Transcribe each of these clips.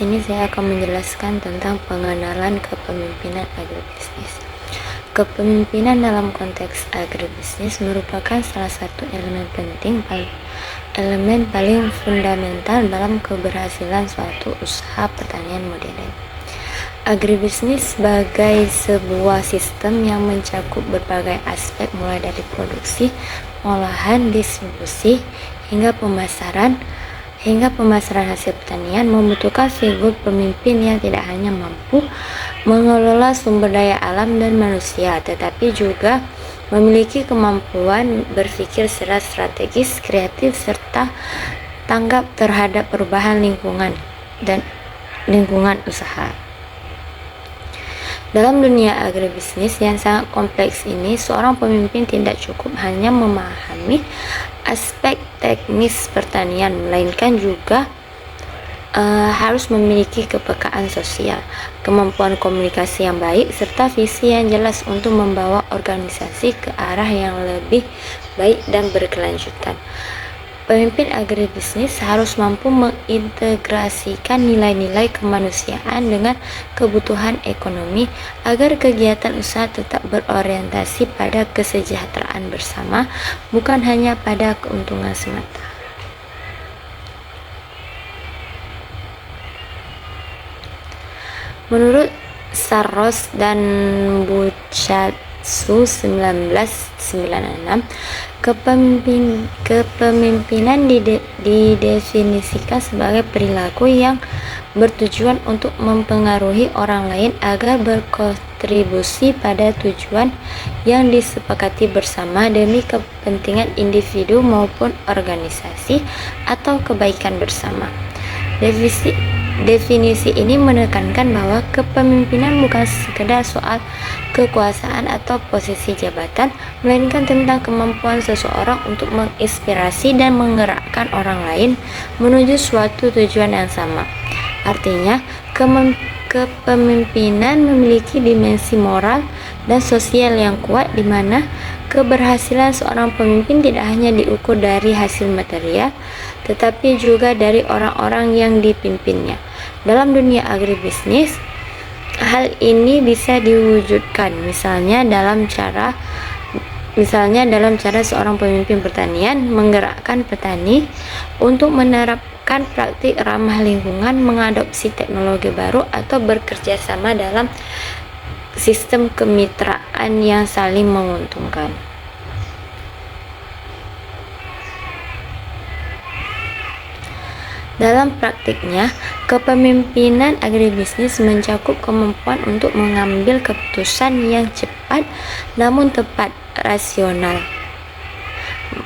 sini saya akan menjelaskan tentang pengenalan kepemimpinan agribisnis. Kepemimpinan dalam konteks agribisnis merupakan salah satu elemen penting, elemen paling fundamental dalam keberhasilan suatu usaha pertanian modern. Agribisnis sebagai sebuah sistem yang mencakup berbagai aspek mulai dari produksi, pengolahan, distribusi, hingga pemasaran hasil pertanian membutuhkan figur pemimpin yang tidak hanya mampu mengelola sumber daya alam dan manusia, tetapi juga memiliki kemampuan berpikir secara strategis, kreatif, serta tanggap terhadap perubahan lingkungan dan lingkungan usaha. Dalam dunia agribisnis yang sangat kompleks ini, seorang pemimpin tidak cukup hanya memahami aspek teknis pertanian, melainkan juga harus memiliki kepekaan sosial, kemampuan komunikasi yang baik, serta visi yang jelas untuk membawa organisasi ke arah yang lebih baik dan berkelanjutan. Pemimpin agribisnis harus mampu mengintegrasikan nilai-nilai kemanusiaan dengan kebutuhan ekonomi agar kegiatan usaha tetap berorientasi pada kesejahteraan bersama, bukan hanya pada keuntungan semata. Menurut Saros dan Buchatsu 1996, kepemimpinan didefinisikan sebagai perilaku yang bertujuan untuk mempengaruhi orang lain agar berkontribusi pada tujuan yang disepakati bersama demi kepentingan individu maupun organisasi atau kebaikan bersama. Definisi ini menekankan bahwa kepemimpinan bukan sekedar soal kekuasaan atau posisi jabatan, melainkan tentang kemampuan seseorang untuk menginspirasi dan menggerakkan orang lain menuju suatu tujuan yang sama. Artinya, kepemimpinan memiliki dimensi moral dan sosial yang kuat, di mana keberhasilan seorang pemimpin tidak hanya diukur dari hasil material, tetapi juga dari orang-orang yang dipimpinnya. Dalam dunia agribisnis, hal ini bisa diwujudkan misalnya dalam cara seorang pemimpin pertanian menggerakkan petani untuk menerapkan praktik ramah lingkungan, mengadopsi teknologi baru, atau bekerja sama dalam sistem kemitraan yang saling menguntungkan. Dalam praktiknya, kepemimpinan agribisnis mencakup kemampuan untuk mengambil keputusan yang cepat namun tepat, rasional,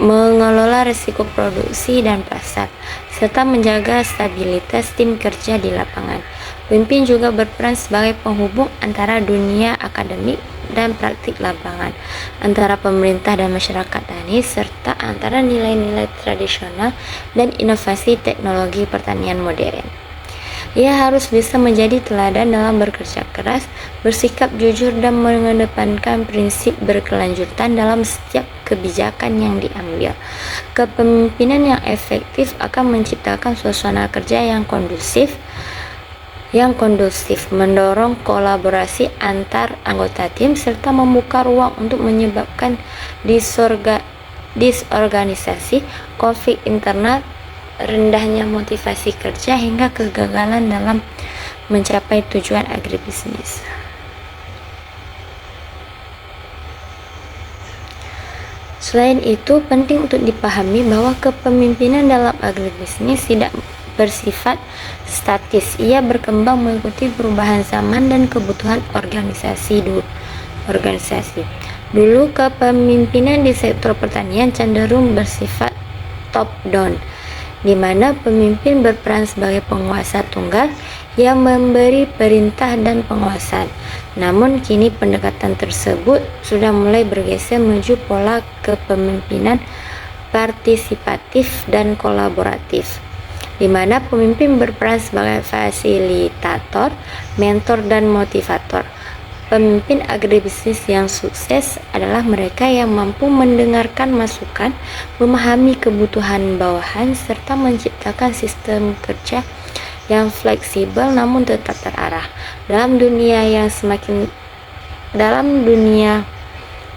mengelola risiko produksi dan pasar, serta menjaga stabilitas tim kerja di lapangan. Pemimpin juga berperan sebagai penghubung antara dunia akademik dan praktik lapangan, antara pemerintah dan masyarakat tani, serta antara nilai-nilai tradisional dan inovasi teknologi pertanian modern. Ia harus bisa menjadi teladan dalam bekerja keras, bersikap jujur, dan mengedepankan prinsip berkelanjutan dalam setiap kebijakan yang diambil. Kepemimpinan yang efektif akan menciptakan suasana kerja yang kondusif, mendorong kolaborasi antar anggota tim, serta membuka ruang untuk menyebabkan disorganisasi, konflik internal, rendahnya motivasi kerja, hingga kegagalan dalam mencapai tujuan agribisnis. Selain itu, penting untuk dipahami bahwa kepemimpinan dalam agribisnis tidak bersifat statis. Ia berkembang mengikuti perubahan zaman dan kebutuhan organisasi. Dulu, kepemimpinan di sektor pertanian cenderung bersifat top down, di mana pemimpin berperan sebagai penguasa tunggal yang memberi perintah dan penguasaan. Namun kini pendekatan tersebut sudah mulai bergeser menuju pola kepemimpinan partisipatif dan kolaboratif, di mana pemimpin berperan sebagai fasilitator, mentor, dan motivator. Pemimpin agribisnis yang sukses adalah mereka yang mampu mendengarkan masukan, memahami kebutuhan bawahan, serta menciptakan sistem kerja yang fleksibel namun tetap terarah. Dalam dunia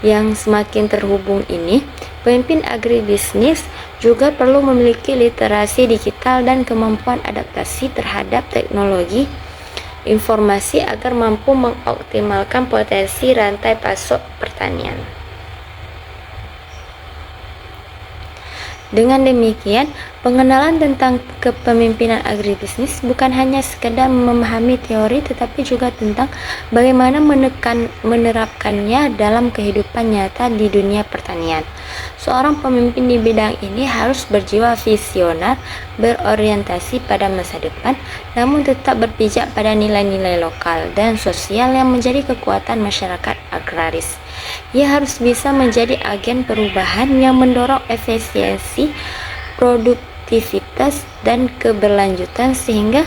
yang semakin terhubung ini, pemimpin agribisnis juga perlu memiliki literasi digital dan kemampuan adaptasi terhadap teknologi informasi agar mampu mengoptimalkan potensi rantai pasok pertanian. Dengan demikian, pengenalan tentang kepemimpinan agribisnis bukan hanya sekedar memahami teori, tetapi juga tentang bagaimana menerapkannya dalam kehidupan nyata di dunia pertanian. Seorang pemimpin di bidang ini harus berjiwa visioner, berorientasi pada masa depan, namun tetap berpijak pada nilai-nilai lokal dan sosial yang menjadi kekuatan masyarakat agraris. Ia harus bisa menjadi agen perubahan yang mendorong efisiensi, produktivitas, dan keberlanjutan sehingga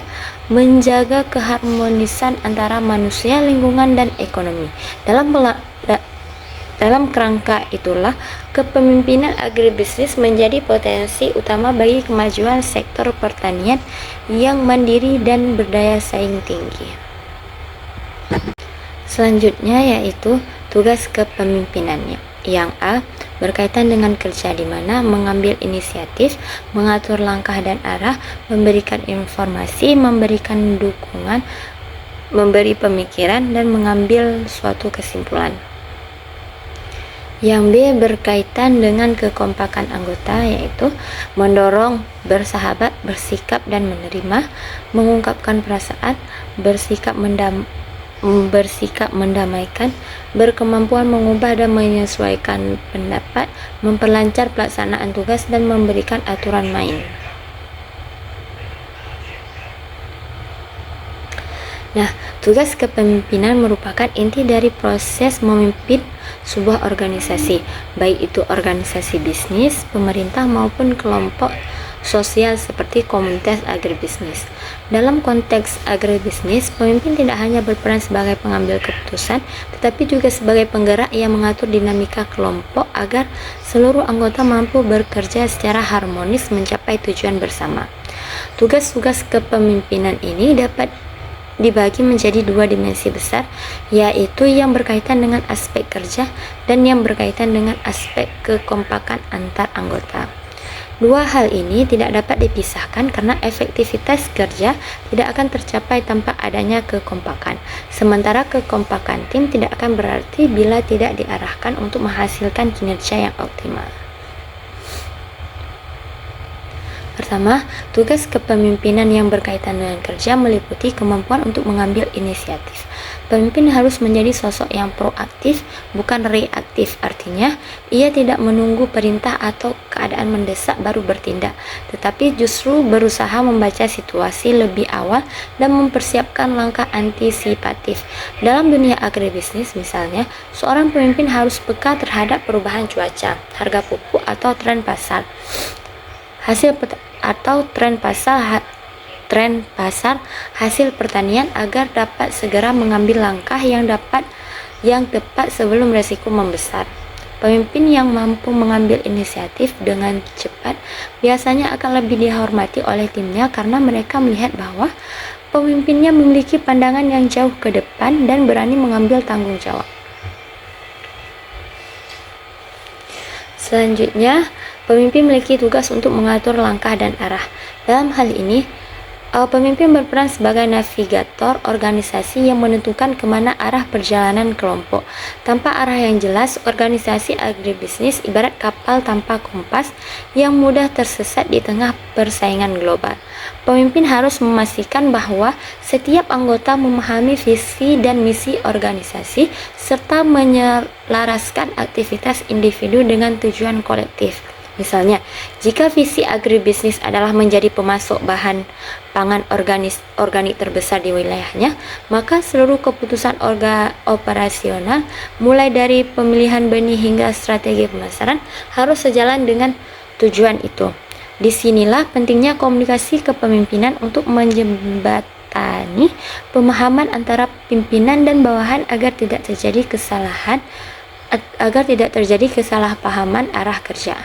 menjaga keharmonisan antara manusia, lingkungan, dan ekonomi. Dalam kerangka itulah, kepemimpinan agribisnis menjadi potensi utama bagi kemajuan sektor pertanian yang mandiri dan berdaya saing tinggi. Selanjutnya yaitu tugas kepemimpinannya. Yang A, berkaitan dengan kerja, di mana mengambil inisiatif, mengatur langkah dan arah, memberikan informasi, memberikan dukungan, memberi pemikiran, dan mengambil suatu kesimpulan. Yang B, berkaitan dengan kekompakan anggota, yaitu mendorong, bersahabat, bersikap dan menerima, mengungkapkan perasaan, bersikap mendamaikan, berkemampuan mengubah dan menyesuaikan pendapat, memperlancar pelaksanaan tugas, dan memberikan aturan main. Nah, tugas kepemimpinan merupakan inti dari proses memimpin sebuah organisasi, baik itu organisasi bisnis, pemerintah maupun kelompok sosial seperti komunitas agribisnis. Dalam konteks agribisnis, pemimpin tidak hanya berperan sebagai pengambil keputusan, tetapi juga sebagai penggerak yang mengatur dinamika kelompok agar seluruh anggota mampu bekerja secara harmonis mencapai tujuan bersama. Tugas-tugas kepemimpinan ini dapat dibagi menjadi dua dimensi besar, yaitu yang berkaitan dengan aspek kerja dan yang berkaitan dengan aspek kekompakan antar anggota. Dua hal ini tidak dapat dipisahkan karena efektivitas kerja tidak akan tercapai tanpa adanya kekompakan. Sementara kekompakan tim tidak akan berarti bila tidak diarahkan untuk menghasilkan kinerja yang optimal. Pertama, tugas kepemimpinan yang berkaitan dengan kerja meliputi kemampuan untuk mengambil inisiatif. Pemimpin harus menjadi sosok yang proaktif, bukan reaktif. Artinya, ia tidak menunggu perintah atau keadaan mendesak baru bertindak, tetapi justru berusaha membaca situasi lebih awal dan mempersiapkan langkah antisipatif. Dalam dunia agribisnis misalnya, seorang pemimpin harus peka terhadap perubahan cuaca, harga pupuk atau tren pasar. Tren pasar hasil pertanian agar dapat segera mengambil langkah yang tepat sebelum resiko membesar. Pemimpin yang mampu mengambil inisiatif dengan cepat biasanya akan lebih dihormati oleh timnya karena mereka melihat bahwa pemimpinnya memiliki pandangan yang jauh ke depan dan berani mengambil tanggung jawab. Selanjutnya, pemimpin memiliki tugas untuk mengatur langkah dan arah. Dalam hal ini, pemimpin berperan sebagai navigator organisasi yang menentukan kemana arah perjalanan kelompok. Tanpa arah yang jelas, organisasi agribisnis ibarat kapal tanpa kompas yang mudah tersesat di tengah persaingan global. Pemimpin harus memastikan bahwa setiap anggota memahami visi dan misi organisasi serta menyelaraskan aktivitas individu dengan tujuan kolektif. Misalnya, jika visi agribisnis adalah menjadi pemasok bahan pangan organik terbesar di wilayahnya, maka seluruh keputusan operasional, mulai dari pemilihan benih hingga strategi pemasaran, harus sejalan dengan tujuan itu. Disinilah pentingnya komunikasi kepemimpinan untuk menjembatani pemahaman antara pimpinan dan bawahan agar tidak terjadi kesalahpahaman arah kerja.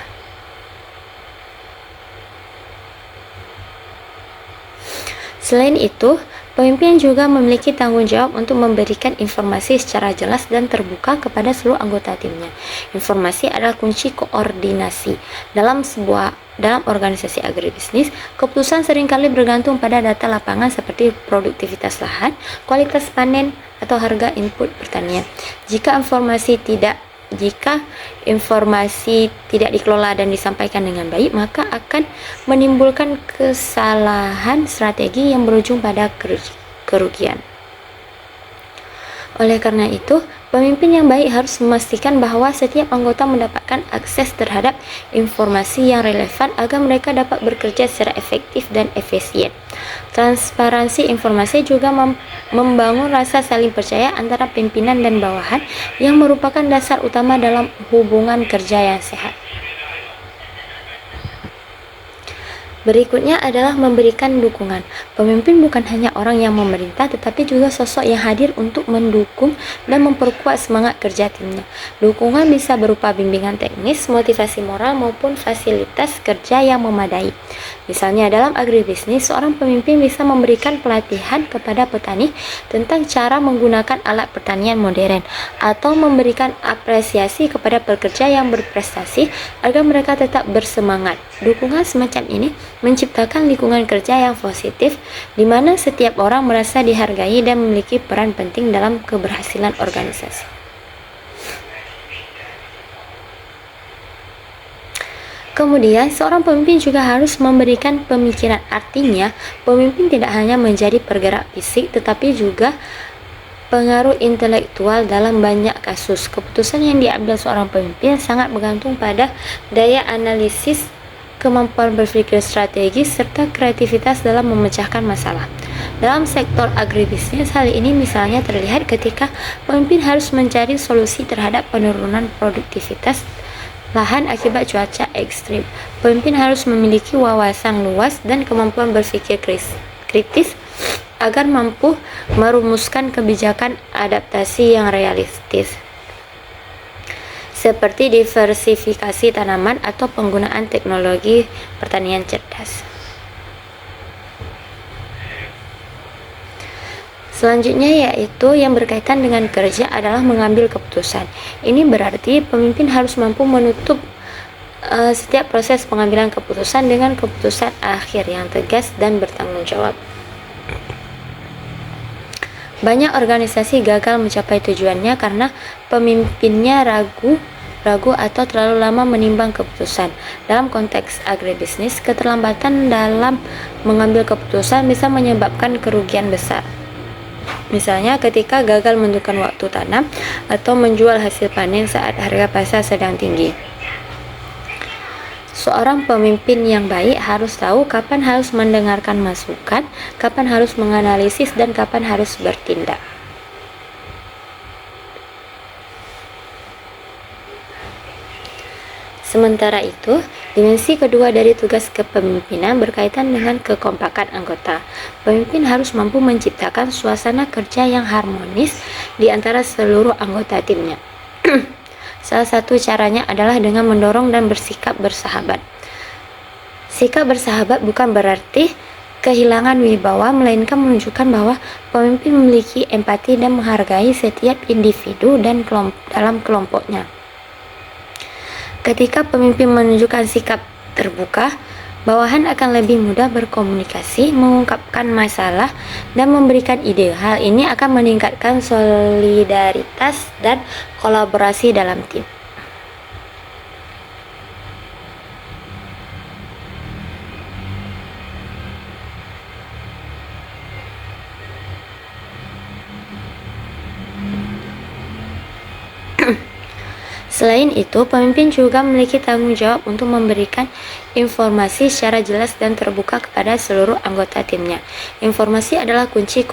Selain itu, pemimpin juga memiliki tanggung jawab untuk memberikan informasi secara jelas dan terbuka kepada seluruh anggota timnya. Informasi adalah kunci koordinasi. Dalam organisasi agribisnis, keputusan seringkali bergantung pada data lapangan seperti produktivitas lahan, kualitas panen, atau harga input pertanian. Jika informasi tidak dikelola dan disampaikan dengan baik, maka akan menimbulkan kesalahan strategi yang berujung pada kerugian. Oleh karena itu, pemimpin yang baik harus memastikan bahwa setiap anggota mendapatkan akses terhadap informasi yang relevan agar mereka dapat bekerja secara efektif dan efisien. Transparansi informasi juga membangun rasa saling percaya antara pimpinan dan bawahan yang merupakan dasar utama dalam hubungan kerja yang sehat. Berikutnya adalah memberikan dukungan. Pemimpin bukan hanya orang yang memerintah, tetapi juga sosok yang hadir untuk mendukung dan memperkuat semangat kerja timnya. Dukungan bisa berupa bimbingan teknis, motivasi moral, maupun fasilitas kerja yang memadai. Misalnya dalam agribisnis, seorang pemimpin bisa memberikan pelatihan kepada petani tentang cara menggunakan alat pertanian modern, atau memberikan apresiasi kepada pekerja yang berprestasi agar mereka tetap bersemangat. Dukungan semacam ini menciptakan lingkungan kerja yang positif, di mana setiap orang merasa dihargai dan memiliki peran penting dalam keberhasilan organisasi. Kemudian, seorang pemimpin juga harus memberikan pemikiran. Artinya, pemimpin tidak hanya menjadi pergerak fisik, tetapi juga pengaruh intelektual. Dalam banyak kasus, keputusan yang diambil seorang pemimpin sangat bergantung pada daya analisis, kemampuan berpikir strategis, serta kreativitas dalam memecahkan masalah. Dalam sektor agribisnis, hal ini misalnya terlihat ketika pemimpin harus mencari solusi terhadap penurunan produktivitas lahan akibat cuaca ekstrim. Pemimpin harus memiliki wawasan luas dan kemampuan berpikir kritis agar mampu merumuskan kebijakan adaptasi yang realistis, seperti diversifikasi tanaman atau penggunaan teknologi pertanian cerdas. Selanjutnya yaitu yang berkaitan dengan kerja adalah mengambil keputusan. Ini berarti pemimpin harus mampu menutup setiap proses pengambilan keputusan dengan keputusan akhir yang tegas dan bertanggung jawab. Banyak organisasi gagal mencapai tujuannya karena pemimpinnya ragu atau terlalu lama menimbang keputusan. Dalam konteks agribisnis, keterlambatan dalam mengambil keputusan bisa menyebabkan kerugian besar. Misalnya ketika gagal menentukan waktu tanam atau menjual hasil panen saat harga pasar sedang tinggi. Seorang pemimpin yang baik harus tahu kapan harus mendengarkan masukan, kapan harus menganalisis, dan kapan harus bertindak. Sementara itu, dimensi kedua dari tugas kepemimpinan berkaitan dengan kekompakan anggota. Pemimpin harus mampu menciptakan suasana kerja yang harmonis di antara seluruh anggota timnya. Salah satu caranya adalah dengan mendorong dan bersikap bersahabat. Sikap bersahabat bukan berarti kehilangan wibawa, melainkan menunjukkan bahwa pemimpin memiliki empati dan menghargai setiap individu dan dalam kelompoknya. Ketika pemimpin menunjukkan sikap terbuka, bawahan akan lebih mudah berkomunikasi, mengungkapkan masalah, dan memberikan ide. Hal ini akan meningkatkan solidaritas dan kolaborasi dalam tim. Selain itu, pemimpin juga memiliki tanggung jawab untuk memberikan informasi secara jelas dan terbuka kepada seluruh anggota timnya. Informasi adalah kunci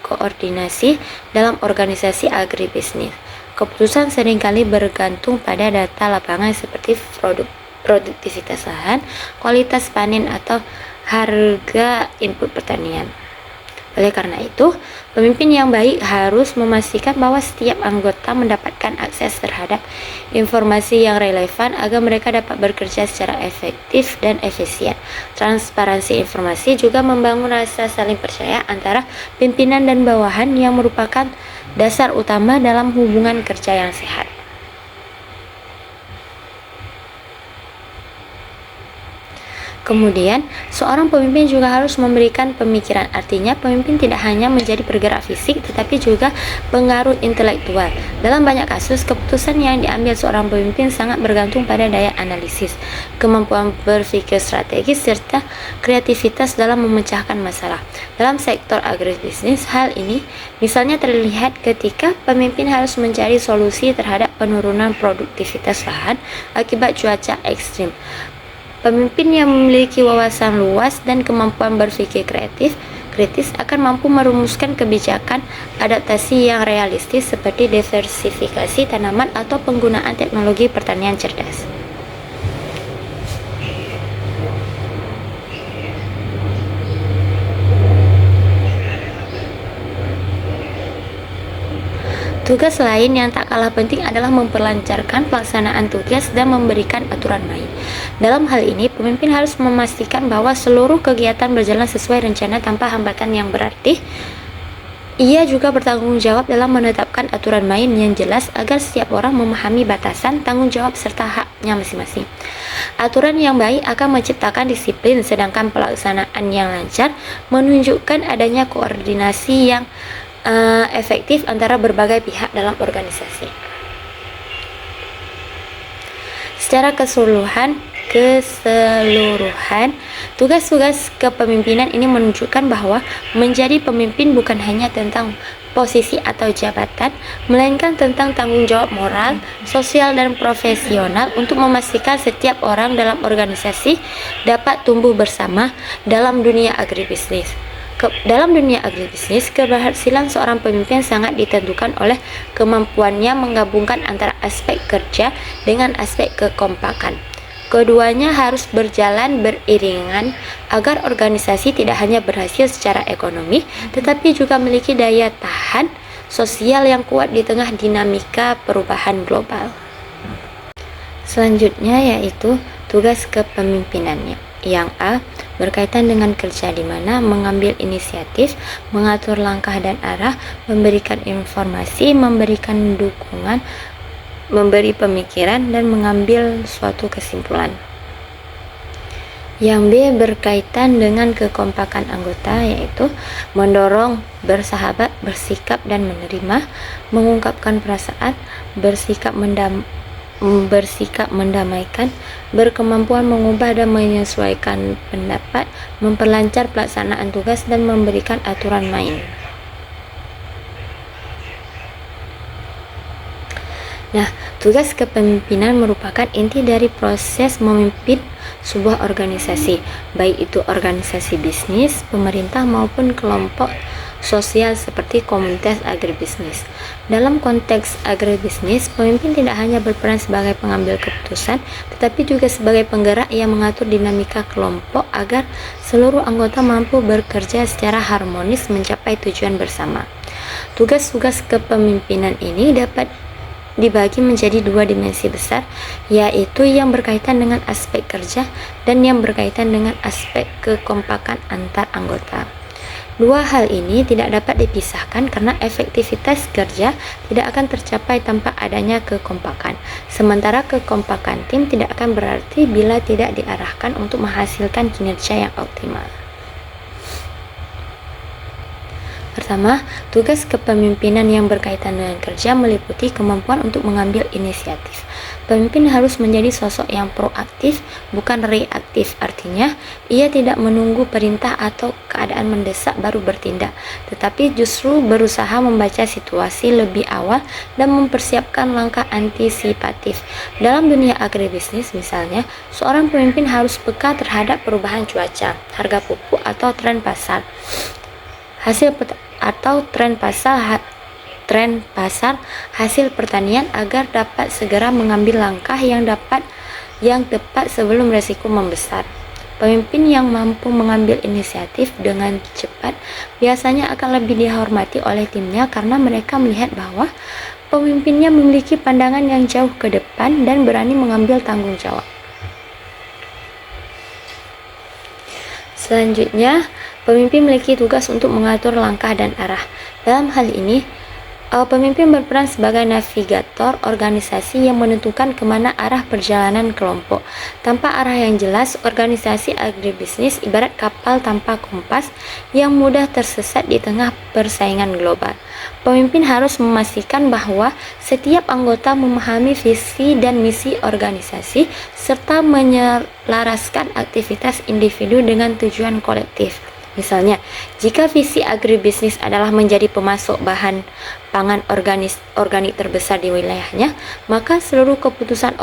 koordinasi dalam organisasi agribisnis. Keputusan seringkali bergantung pada data lapangan seperti produktivitas lahan, kualitas panen, atau harga input pertanian. Oleh karena itu, pemimpin yang baik harus memastikan bahwa setiap anggota mendapatkan akses terhadap informasi yang relevan agar mereka dapat bekerja secara efektif dan efisien. Transparansi informasi juga membangun rasa saling percaya antara pimpinan dan bawahan yang merupakan dasar utama dalam hubungan kerja yang sehat. Kemudian, seorang pemimpin juga harus memberikan pemikiran. Artinya, pemimpin tidak hanya menjadi bergerak fisik, tetapi juga pengaruh intelektual. Dalam banyak kasus, keputusan yang diambil seorang pemimpin sangat bergantung pada daya analisis, kemampuan berpikir strategis, serta kreativitas dalam memecahkan masalah. Dalam sektor agribisnis, hal ini misalnya terlihat ketika pemimpin harus mencari solusi terhadap penurunan produktivitas lahan akibat cuaca ekstrim. Pemimpin yang memiliki wawasan luas dan kemampuan berpikir kritis akan mampu merumuskan kebijakan adaptasi yang realistis seperti diversifikasi tanaman atau penggunaan teknologi pertanian cerdas. Tugas lain yang tak kalah penting adalah memperlancarkan pelaksanaan tugas dan memberikan aturan main. Dalam hal ini, pemimpin harus memastikan bahwa seluruh kegiatan berjalan sesuai rencana tanpa hambatan yang berarti. Ia juga bertanggung jawab dalam menetapkan aturan main yang jelas agar setiap orang memahami batasan, tanggung jawab, serta haknya masing-masing. Aturan yang baik akan menciptakan disiplin, sedangkan pelaksanaan yang lancar menunjukkan adanya koordinasi yang efektif antara berbagai pihak dalam organisasi. Secara keseluruhan, tugas-tugas kepemimpinan ini menunjukkan bahwa menjadi pemimpin bukan hanya tentang posisi atau jabatan, melainkan tentang tanggung jawab moral, sosial, dan profesional untuk memastikan setiap orang dalam organisasi dapat tumbuh bersama dalam dunia agribisnis. Dalam dunia agribisnis, keberhasilan seorang pemimpin sangat ditentukan oleh kemampuannya menggabungkan antara aspek kerja dengan aspek kekompakan. Keduanya harus berjalan beriringan agar organisasi tidak hanya berhasil secara ekonomi, tetapi juga memiliki daya tahan sosial yang kuat di tengah dinamika perubahan global. Selanjutnya yaitu tugas kepemimpinannya. Yang A, berkaitan dengan kerja, di mana mengambil inisiatif, mengatur langkah dan arah, memberikan informasi, memberikan dukungan, memberi pemikiran, dan mengambil suatu kesimpulan. Yang B, berkaitan dengan kekompakan anggota, yaitu mendorong, bersahabat, bersikap dan menerima, mengungkapkan perasaan, bersikap mendamaikan, berkemampuan mengubah dan menyesuaikan pendapat, memperlancar pelaksanaan tugas, dan memberikan aturan main. Nah, tugas kepemimpinan merupakan inti dari proses memimpin sebuah organisasi, baik itu organisasi bisnis, pemerintah, maupun kelompok sosial seperti komunitas agribisnis. Dalam konteks agribisnis, pemimpin tidak hanya berperan sebagai pengambil keputusan, tetapi juga sebagai penggerak yang mengatur dinamika kelompok agar seluruh anggota mampu bekerja secara harmonis mencapai tujuan bersama. Tugas-tugas kepemimpinan ini dapat dibagi menjadi dua dimensi besar, yaitu yang berkaitan dengan aspek kerja dan yang berkaitan dengan aspek kekompakan antar anggota. Dua hal ini tidak dapat dipisahkan karena efektivitas kerja tidak akan tercapai tanpa adanya kekompakan. Sementara kekompakan tim tidak akan berarti bila tidak diarahkan untuk menghasilkan kinerja yang optimal. Pertama, tugas kepemimpinan yang berkaitan dengan kerja meliputi kemampuan untuk mengambil inisiatif. Pemimpin harus menjadi sosok yang proaktif, bukan reaktif. Artinya, ia tidak menunggu perintah atau keadaan mendesak baru bertindak, tetapi justru berusaha membaca situasi lebih awal dan mempersiapkan langkah antisipatif. Dalam dunia agribisnis misalnya, seorang pemimpin harus peka terhadap perubahan cuaca, harga pupuk, atau tren pasar. Tren pasar hasil pertanian agar dapat segera mengambil langkah yang tepat sebelum resiko membesar. Pemimpin yang mampu mengambil inisiatif dengan cepat biasanya akan lebih dihormati oleh timnya karena mereka melihat bahwa pemimpinnya memiliki pandangan yang jauh ke depan dan berani mengambil tanggung jawab. Selanjutnya, pemimpin memiliki tugas untuk mengatur langkah dan arah. Dalam hal ini, pemimpin berperan sebagai navigator organisasi yang menentukan kemana arah perjalanan kelompok. Tanpa arah yang jelas, organisasi agribisnis ibarat kapal tanpa kompas yang mudah tersesat di tengah persaingan global. Pemimpin harus memastikan bahwa setiap anggota memahami visi dan misi organisasi serta menyelaraskan aktivitas individu dengan tujuan kolektif. Misalnya, jika visi agribisnis adalah menjadi pemasok bahan pangan organik terbesar di wilayahnya, maka seluruh keputusan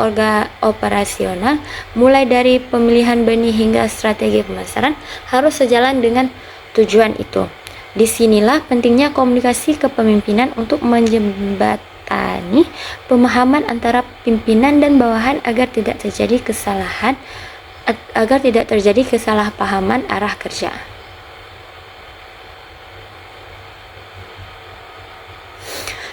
operasional, mulai dari pemilihan benih hingga strategi pemasaran, harus sejalan dengan tujuan itu. Disinilah pentingnya komunikasi kepemimpinan untuk menjembatani pemahaman antara pimpinan dan bawahan agar tidak terjadi kesalahpahaman arah kerja.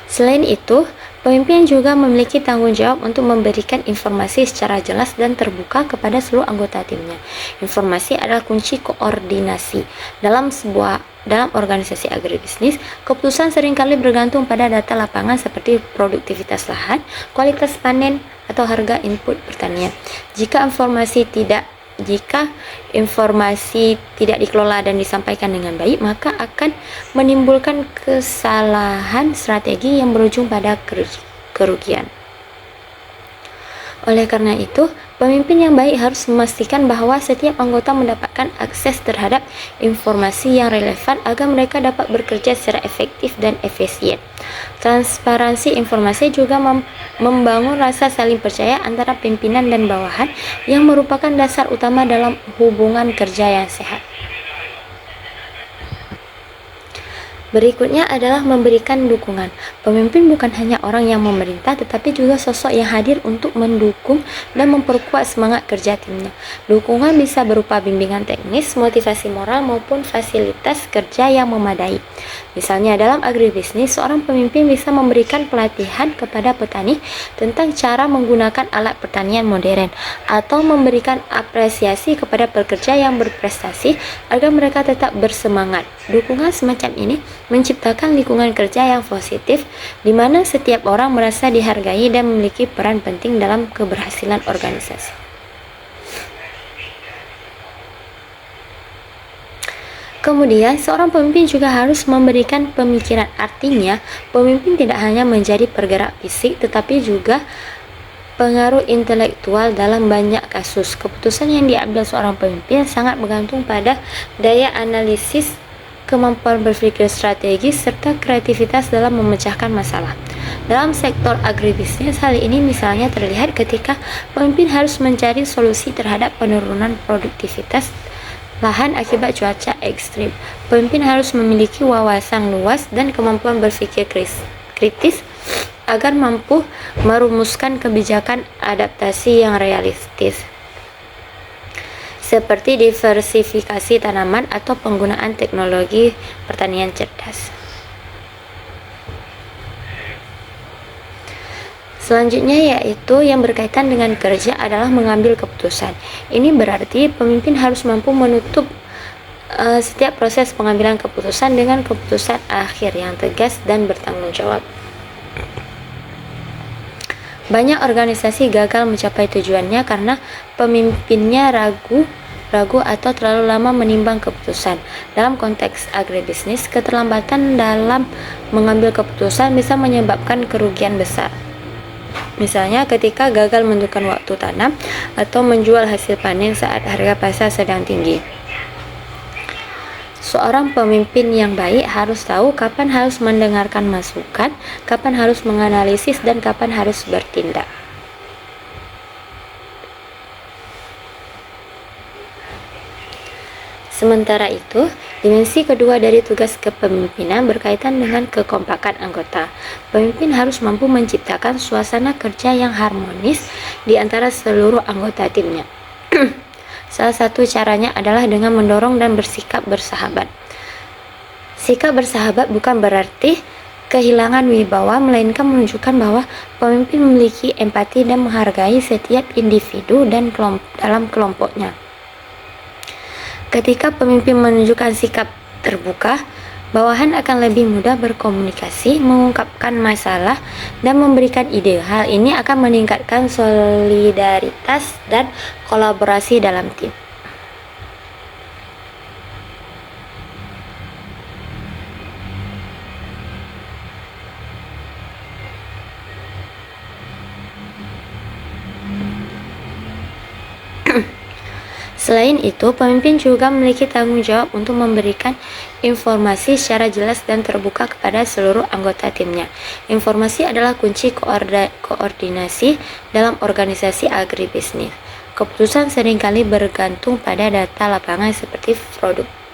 Selain itu, pemimpin juga memiliki tanggung jawab untuk memberikan informasi secara jelas dan terbuka kepada seluruh anggota timnya. Informasi adalah kunci koordinasi. Dalam organisasi agribisnis, keputusan seringkali bergantung pada data lapangan seperti produktivitas lahan, kualitas panen, atau harga input pertanian. Jika informasi tidak dikelola dan disampaikan dengan baik, maka akan menimbulkan kesalahan strategi yang berujung pada kerugian. Oleh karena itu, pemimpin yang baik harus memastikan bahwa setiap anggota mendapatkan akses terhadap informasi yang relevan agar mereka dapat bekerja secara efektif dan efisien. Transparansi informasi juga membangun rasa saling percaya antara pimpinan dan bawahan yang merupakan dasar utama dalam hubungan kerja yang sehat. Berikutnya adalah memberikan dukungan. Pemimpin bukan hanya orang yang memerintah, tetapi juga sosok yang hadir untuk mendukung dan memperkuat semangat kerja timnya. Dukungan bisa berupa bimbingan teknis, motivasi moral, maupun fasilitas kerja yang memadai. Misalnya dalam agribisnis, seorang pemimpin bisa memberikan pelatihan kepada petani tentang cara menggunakan alat pertanian modern, atau memberikan apresiasi kepada pekerja yang berprestasi agar mereka tetap bersemangat. Dukungan semacam ini menciptakan lingkungan kerja yang positif, di mana setiap orang merasa dihargai dan memiliki peran penting dalam keberhasilan organisasi. Kemudian, seorang pemimpin juga harus memberikan pemikiran. Artinya, pemimpin tidak hanya menjadi pergerak fisik, tetapi juga pengaruh intelektual dalam banyak kasus. Keputusan yang diambil seorang pemimpin sangat bergantung pada daya analisis, kemampuan berpikir strategis, serta kreativitas dalam memecahkan masalah. Dalam sektor agribisnis, hal ini misalnya terlihat ketika pemimpin harus mencari solusi terhadap penurunan produktivitas lahan akibat cuaca ekstrim. Pemimpin harus memiliki wawasan luas dan kemampuan berpikir kritis agar mampu merumuskan kebijakan adaptasi yang realistis, seperti diversifikasi tanaman atau penggunaan teknologi pertanian cerdas. Selanjutnya yaitu yang berkaitan dengan kerja adalah mengambil keputusan. Ini berarti pemimpin harus mampu menutup setiap proses pengambilan keputusan dengan keputusan akhir yang tegas dan bertanggung jawab. Banyak organisasi gagal mencapai tujuannya karena pemimpinnya ragu atau terlalu lama menimbang keputusan. Dalam konteks agribisnis, keterlambatan dalam mengambil keputusan bisa menyebabkan kerugian besar. Misalnya ketika gagal menentukan waktu tanam atau menjual hasil panen saat harga pasar sedang tinggi. Seorang pemimpin yang baik harus tahu kapan harus mendengarkan masukan, kapan harus menganalisis, dan kapan harus bertindak. Sementara itu, dimensi kedua dari tugas kepemimpinan berkaitan dengan kekompakan anggota. Pemimpin harus mampu menciptakan suasana kerja yang harmonis di antara seluruh anggota timnya. Salah satu caranya adalah dengan mendorong dan bersikap bersahabat. Sikap bersahabat bukan berarti kehilangan wibawa, melainkan menunjukkan bahwa pemimpin memiliki empati dan menghargai setiap individu dan dalam kelompoknya. Ketika pemimpin menunjukkan sikap terbuka, bawahan akan lebih mudah berkomunikasi, mengungkapkan masalah, dan memberikan ide. Hal ini akan meningkatkan solidaritas dan kolaborasi dalam tim. Selain itu, pemimpin juga memiliki tanggung jawab untuk memberikan informasi secara jelas dan terbuka kepada seluruh anggota timnya. Informasi adalah kunci koordinasi dalam organisasi agribisnis. Keputusan seringkali bergantung pada data lapangan seperti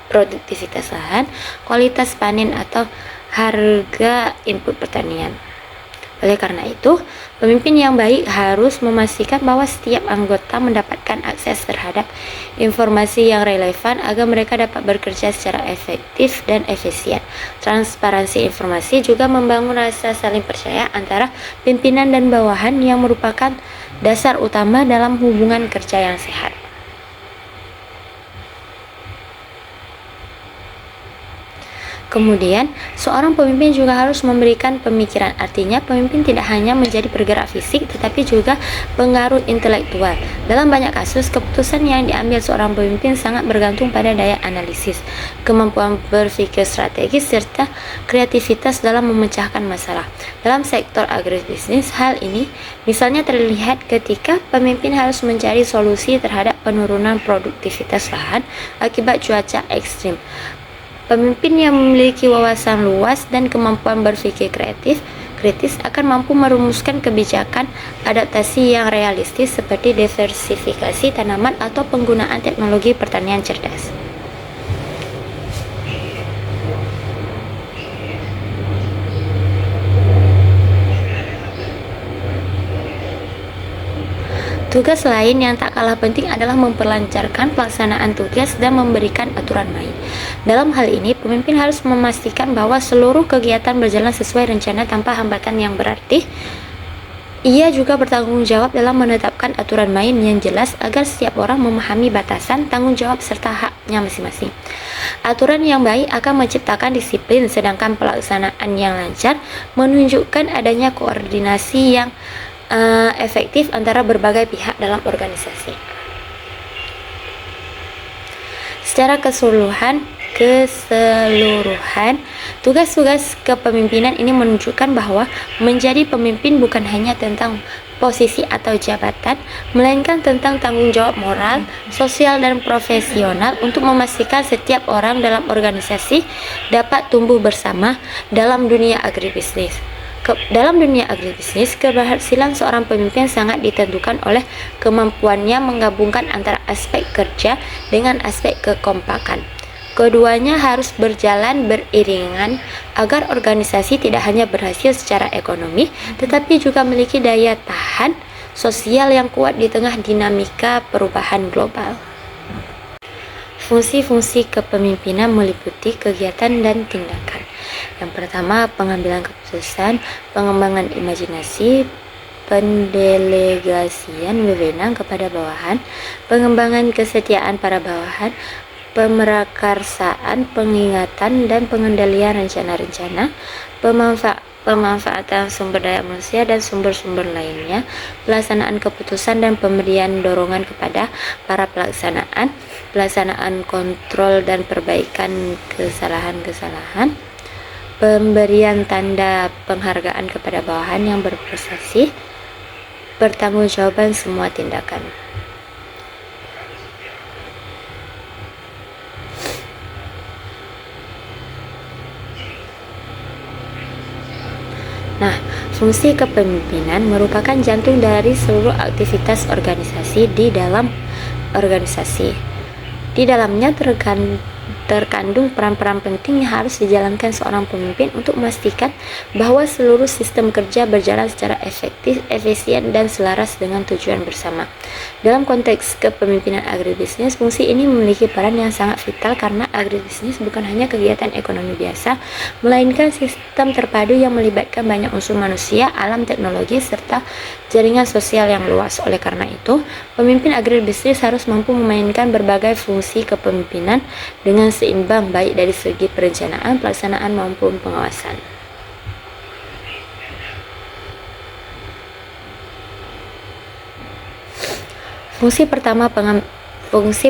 produktivitas lahan, kualitas panen, atau harga input pertanian. Oleh karena itu, pemimpin yang baik harus memastikan bahwa setiap anggota mendapatkan akses terhadap informasi yang relevan agar mereka dapat bekerja secara efektif dan efisien. Transparansi informasi juga membangun rasa saling percaya antara pimpinan dan bawahan yang merupakan dasar utama dalam hubungan kerja yang sehat. Kemudian, seorang pemimpin juga harus memberikan pemikiran. Artinya, pemimpin tidak hanya menjadi bergerak fisik, tetapi juga pengaruh intelektual. Dalam banyak kasus, keputusan yang diambil seorang pemimpin sangat bergantung pada daya analisis, kemampuan berpikir strategis, serta kreativitas dalam memecahkan masalah. Dalam sektor agribisnis, hal ini misalnya terlihat ketika pemimpin harus mencari solusi terhadap penurunan produktivitas lahan akibat cuaca ekstrim. Pemimpin yang memiliki wawasan luas dan kemampuan berpikir kritis akan mampu merumuskan kebijakan adaptasi yang realistis seperti diversifikasi tanaman atau penggunaan teknologi pertanian cerdas. Tugas lain yang tak kalah penting adalah memperlancarkan pelaksanaan tugas dan memberikan aturan main. Dalam hal ini, pemimpin harus memastikan bahwa seluruh kegiatan berjalan sesuai rencana tanpa hambatan yang berarti. Ia juga bertanggung jawab dalam menetapkan aturan main yang jelas agar setiap orang memahami batasan, tanggung jawab, serta haknya masing-masing. Aturan yang baik akan menciptakan disiplin, sedangkan pelaksanaan yang lancar menunjukkan adanya koordinasi yang efektif antara berbagai pihak dalam organisasi. Secara keseluruhan, tugas-tugas kepemimpinan ini menunjukkan bahwa menjadi pemimpin bukan hanya tentang posisi atau jabatan, melainkan tentang tanggung jawab moral, sosial, dan profesional untuk memastikan setiap orang dalam organisasi dapat tumbuh bersama dalam dunia agribisnis. Dalam dunia agribisnis, keberhasilan seorang pemimpin sangat ditentukan oleh kemampuannya menggabungkan antara aspek kerja dengan aspek kekompakan. Keduanya harus berjalan beriringan agar organisasi tidak hanya berhasil secara ekonomi, tetapi juga memiliki daya tahan sosial yang kuat di tengah dinamika perubahan global. Fungsi-fungsi kepemimpinan meliputi kegiatan dan tindakan. Yang pertama, pengambilan keputusan, pengembangan imajinasi, pendelegasian wewenang kepada bawahan, pengembangan kesetiaan para bawahan, pemerakarsaan, pengingatan dan pengendalian rencana-rencana, pemanfaatan sumber daya manusia dan sumber-sumber lainnya, pelaksanaan keputusan dan pemberian dorongan kepada para pelaksanaan kontrol dan perbaikan kesalahan-kesalahan, pemberian tanda penghargaan kepada bawahan yang berprestasi, pertanggungjawaban semua tindakan. Nah, fungsi kepemimpinan merupakan jantung dari seluruh aktivitas organisasi di dalam organisasi. Di dalamnya terkandung peran-peran penting yang harus dijalankan seorang pemimpin untuk memastikan bahwa seluruh sistem kerja berjalan secara efektif, efisien, dan selaras dengan tujuan bersama. Dalam konteks kepemimpinan agribisnis, fungsi ini memiliki peran yang sangat vital karena agribisnis bukan hanya kegiatan ekonomi biasa, melainkan sistem terpadu yang melibatkan banyak unsur manusia, alam, teknologi, serta jaringan sosial yang luas. Oleh karena itu, pemimpin agribisnis harus mampu memainkan berbagai fungsi kepemimpinan dengan seimbang, baik dari segi perencanaan, pelaksanaan maupun pengawasan. Fungsi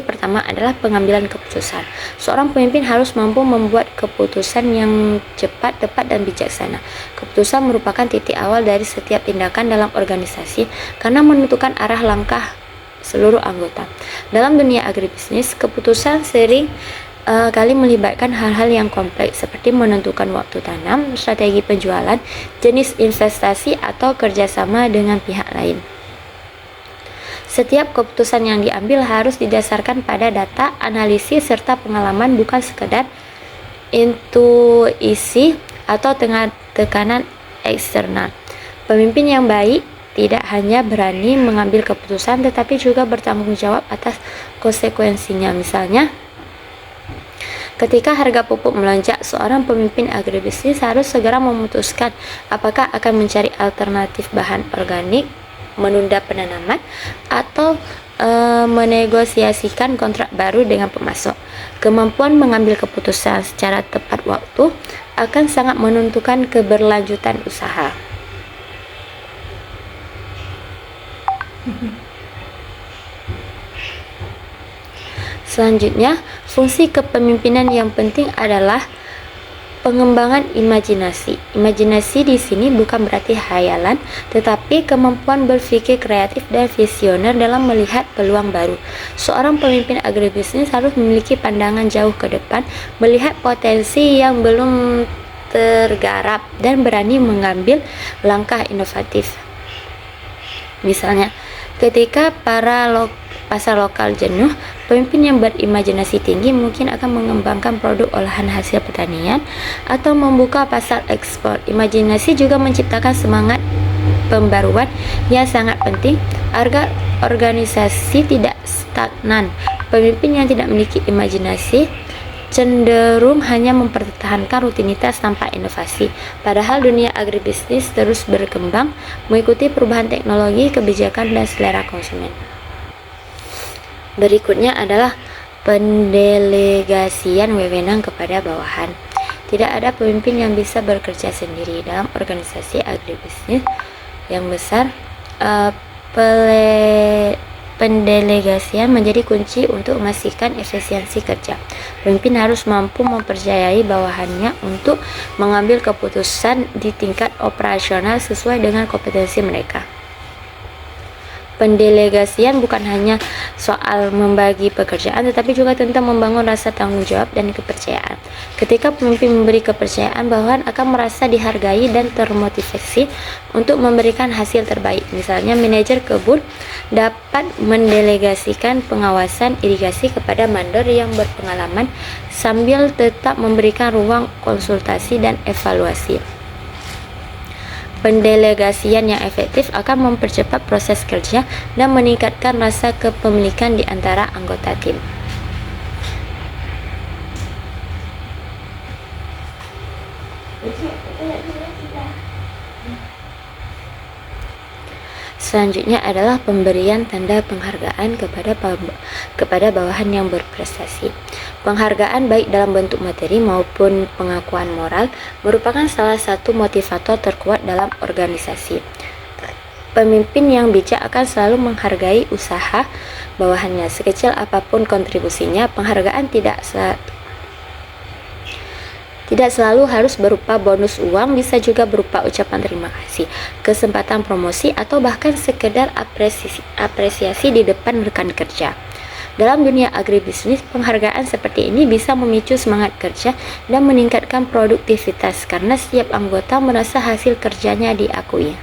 pertama adalah pengambilan keputusan. Seorang pemimpin harus mampu membuat keputusan yang cepat, tepat, dan bijaksana. Keputusan merupakan titik awal dari setiap tindakan dalam organisasi karena menentukan arah langkah seluruh anggota. Dalam dunia agribisnis, keputusan sering kali melibatkan hal-hal yang kompleks seperti menentukan waktu tanam, strategi penjualan, jenis investasi, atau kerjasama dengan pihak lain. Setiap keputusan yang diambil harus didasarkan pada data, analisis, serta pengalaman, bukan sekedar intuisi atau tekanan eksternal. Pemimpin yang baik tidak hanya berani mengambil keputusan tetapi juga bertanggung jawab atas konsekuensinya. Misalnya, ketika harga pupuk melonjak, seorang pemimpin agribisnis harus segera memutuskan apakah akan mencari alternatif bahan organik, menunda penanaman, atau menegosiasikan kontrak baru dengan pemasok. Kemampuan mengambil keputusan secara tepat waktu akan sangat menentukan keberlanjutan usaha. Selanjutnya, fungsi kepemimpinan yang penting adalah pengembangan imajinasi. Imajinasi di sini bukan berarti khayalan, tetapi kemampuan berpikir kreatif dan visioner dalam melihat peluang baru. Seorang pemimpin agribisnis harus memiliki pandangan jauh ke depan, melihat potensi yang belum tergarap, dan berani mengambil langkah inovatif. Misalnya, ketika pasar lokal jenuh, pemimpin yang berimajinasi tinggi mungkin akan mengembangkan produk olahan hasil pertanian atau membuka pasar ekspor. Imajinasi juga menciptakan semangat pembaruan yang sangat penting agar organisasi tidak stagnan. Pemimpin yang tidak memiliki imajinasi cenderung hanya mempertahankan rutinitas tanpa inovasi. Padahal dunia agribisnis terus berkembang, mengikuti perubahan teknologi, kebijakan, dan selera konsumen. Berikutnya adalah pendelegasian wewenang kepada bawahan. Tidak ada pemimpin yang bisa bekerja sendiri. Dalam organisasi agribisnis yang besar, pendelegasian menjadi kunci untuk memastikan efisiensi kerja. Pemimpin harus mampu mempercayai bawahannya untuk mengambil keputusan di tingkat operasional sesuai dengan kompetensi mereka. Pendelegasian bukan hanya soal membagi pekerjaan, tetapi juga tentang membangun rasa tanggung jawab dan kepercayaan. Ketika pemimpin memberi kepercayaan, bawahan akan merasa dihargai dan termotivasi untuk memberikan hasil terbaik. Misalnya, manajer kebun dapat mendelegasikan pengawasan irigasi kepada mandor yang berpengalaman sambil tetap memberikan ruang konsultasi dan evaluasi. Pendelegasian yang efektif akan mempercepat proses kerja dan meningkatkan rasa kepemilikan di antara anggota tim. Selanjutnya adalah pemberian tanda penghargaan kepada bawahan yang berprestasi. Penghargaan baik dalam bentuk materi maupun pengakuan moral merupakan salah satu motivator terkuat dalam organisasi. Pemimpin yang bijak akan selalu menghargai usaha bawahannya, sekecil apapun kontribusinya. Penghargaan tidak selalu harus berupa bonus uang, bisa juga berupa ucapan terima kasih, kesempatan promosi, atau bahkan sekedar apresiasi di depan rekan kerja. Dalam dunia agribisnis, penghargaan seperti ini bisa memicu semangat kerja dan meningkatkan produktivitas karena setiap anggota merasa hasil kerjanya diakui.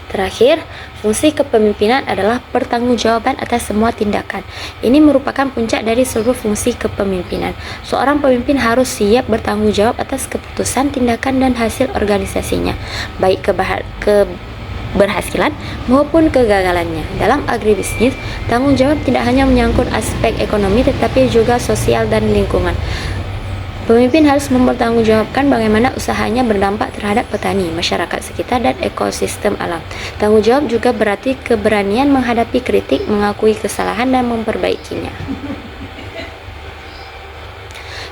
Terakhir, fungsi kepemimpinan adalah pertanggungjawaban atas semua tindakan. Ini merupakan puncak dari seluruh fungsi kepemimpinan. Seorang pemimpin harus siap bertanggung jawab atas keputusan, tindakan, dan hasil organisasinya, baik keberhasilan maupun kegagalannya. Dalam agribisnis, tanggung jawab tidak hanya menyangkut aspek ekonomi tetapi juga sosial dan lingkungan. Pemimpin harus mempertanggungjawabkan bagaimana usahanya berdampak terhadap petani, masyarakat sekitar, dan ekosistem alam. Tanggung jawab juga berarti keberanian menghadapi kritik, mengakui kesalahan, dan memperbaikinya.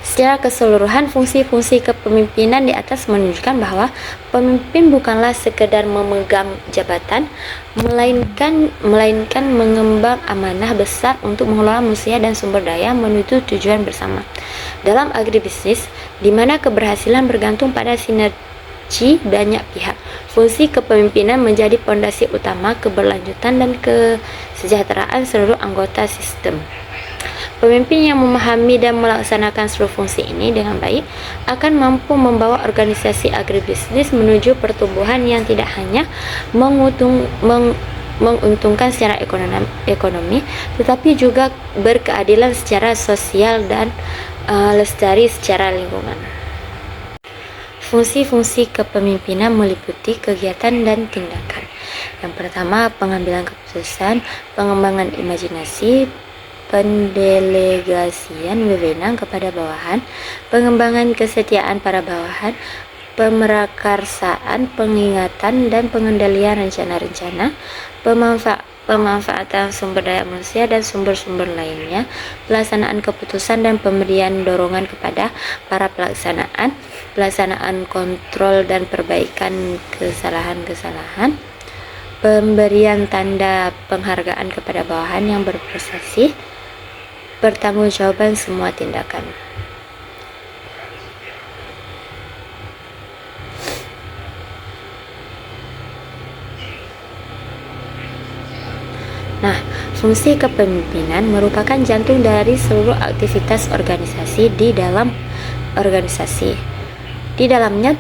Secara keseluruhan, fungsi-fungsi kepemimpinan di atas menunjukkan bahwa pemimpin bukanlah sekedar memegang jabatan, melainkan mengemban amanah besar untuk mengelola manusia dan sumber daya menuju tujuan bersama. Dalam agribisnis, di mana keberhasilan bergantung pada sinergi banyak pihak, fungsi kepemimpinan menjadi pondasi utama keberlanjutan dan kesejahteraan seluruh anggota sistem. Pemimpin yang memahami dan melaksanakan seluruh fungsi ini dengan baik akan mampu membawa organisasi agribisnis menuju pertumbuhan yang tidak hanya menguntungkan secara ekonomi, tetapi juga berkeadilan secara sosial dan lestari secara lingkungan. Fungsi-fungsi kepemimpinan meliputi kegiatan dan tindakan. Yang pertama, pengambilan keputusan, pengembangan imajinasi, pendelegasian wewenang kepada bawahan, pengembangan kesetiaan para bawahan, pemerakarsaan, pengingatan dan pengendalian rencana-rencana, pemanfaatan sumber daya manusia dan sumber-sumber lainnya, pelaksanaan keputusan dan pemberian dorongan kepada para pelaksanaan kontrol dan perbaikan kesalahan-kesalahan, pemberian tanda penghargaan kepada bawahan yang berprestasi, pertanggungjawaban semua tindakan. Nah, fungsi kepemimpinan merupakan jantung dari seluruh aktivitas organisasi di dalam organisasi. Di dalamnya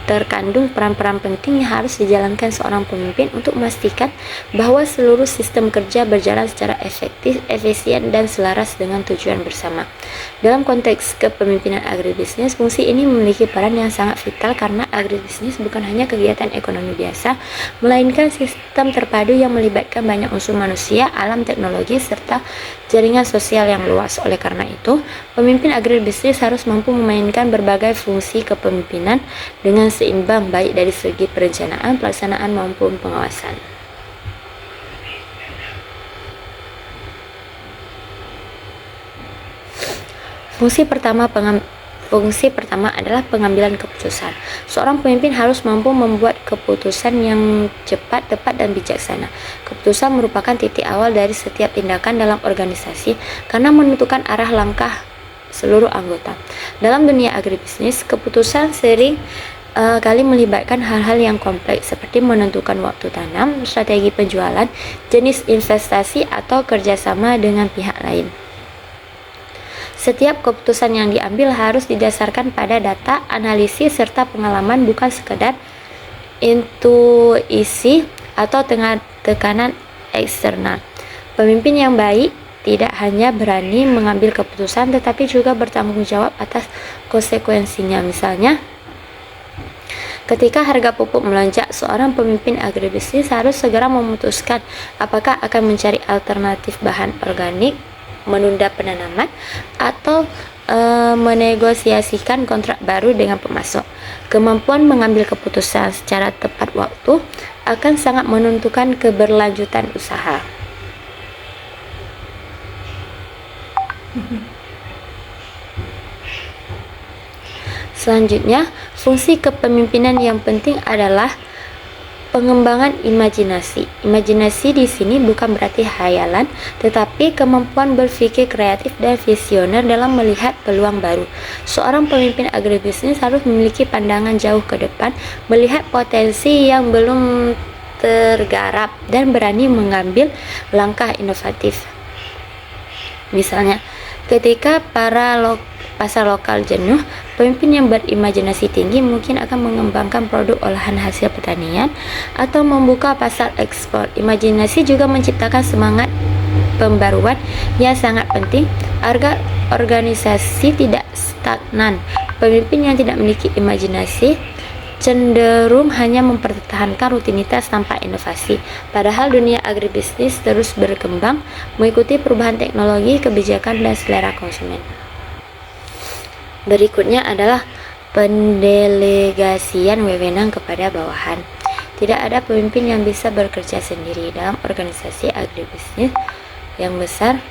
terkandung peran-peran penting yang harus dijalankan seorang pemimpin untuk memastikan bahwa seluruh sistem kerja berjalan secara efektif, efisien, dan selaras dengan tujuan bersama. Dalam konteks kepemimpinan agribisnis, fungsi ini memiliki peran yang sangat vital karena agribisnis bukan hanya kegiatan ekonomi biasa, melainkan sistem terpadu yang melibatkan banyak unsur manusia, alam, teknologi, serta jaringan sosial yang luas. Oleh karena itu, pemimpin agribisnis harus mampu memainkan berbagai fungsi kepemimpinan dengan seimbang baik dari segi perencanaan, pelaksanaan maupun pengawasan. Fungsi pertama adalah pengambilan keputusan. Seorang pemimpin harus mampu membuat keputusan yang cepat, tepat, dan bijaksana. Keputusan merupakan titik awal dari setiap tindakan dalam organisasi karena menentukan arah langkah seluruh anggota. Dalam dunia agribisnis, keputusan sering kali melibatkan hal-hal yang kompleks seperti menentukan waktu tanam, strategi penjualan, jenis investasi, atau kerjasama dengan pihak lain. Setiap keputusan yang diambil harus didasarkan pada data, analisis, serta pengalaman, bukan sekedar intuisi atau tekanan eksternal. Pemimpin yang baik tidak hanya berani mengambil keputusan tetapi juga bertanggung jawab atas konsekuensinya. Misalnya, ketika harga pupuk melonjak, seorang pemimpin agribisnis harus segera memutuskan apakah akan mencari alternatif bahan organik, menunda penanaman, atau menegosiasikan kontrak baru dengan pemasok. Kemampuan mengambil keputusan secara tepat waktu akan sangat menentukan keberlanjutan usaha. Selanjutnya, fungsi kepemimpinan yang penting adalah pengembangan imajinasi. Imajinasi di sini bukan berarti khayalan, tetapi kemampuan berpikir kreatif dan visioner dalam melihat peluang baru. Seorang pemimpin agribisnis harus memiliki pandangan jauh ke depan, melihat potensi yang belum tergarap, dan berani mengambil langkah inovatif. Misalnya, ketika para pasar lokal jenuh, pemimpin yang berimajinasi tinggi mungkin akan mengembangkan produk olahan hasil pertanian atau membuka pasar ekspor. Imajinasi juga menciptakan semangat pembaruan yang sangat penting agar organisasi tidak stagnan. Pemimpin yang tidak memiliki imajinasi cenderung hanya mempertahankan rutinitas tanpa inovasi. Padahal dunia agribisnis terus berkembang mengikuti perubahan teknologi, kebijakan, dan selera konsumen. Berikutnya adalah pendelegasian wewenang kepada bawahan. Tidak ada pemimpin yang bisa bekerja sendiri dalam organisasi agribisnis yang besar.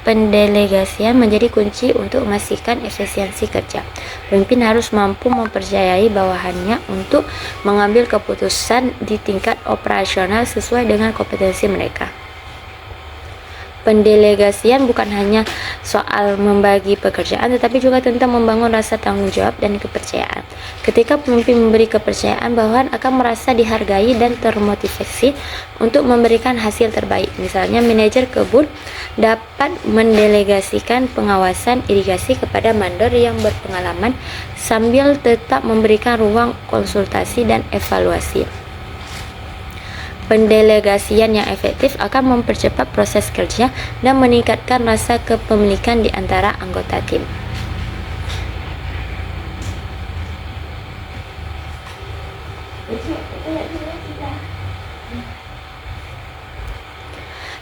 Pendelegasian menjadi kunci untuk memastikan efisiensi kerja. Pemimpin harus mampu mempercayai bawahannya untuk mengambil keputusan di tingkat operasional sesuai dengan kompetensi mereka. Pendelegasian bukan hanya soal membagi pekerjaan, tetapi juga tentang membangun rasa tanggung jawab dan kepercayaan. Ketika pemimpin memberi kepercayaan, bawahan akan merasa dihargai dan termotivasi untuk memberikan hasil terbaik. Misalnya, manajer kebun dapat mendelegasikan pengawasan irigasi kepada mandor yang berpengalaman sambil tetap memberikan ruang konsultasi dan evaluasi. Pendelegasian yang efektif akan mempercepat proses kerja dan meningkatkan rasa kepemilikan di antara anggota tim.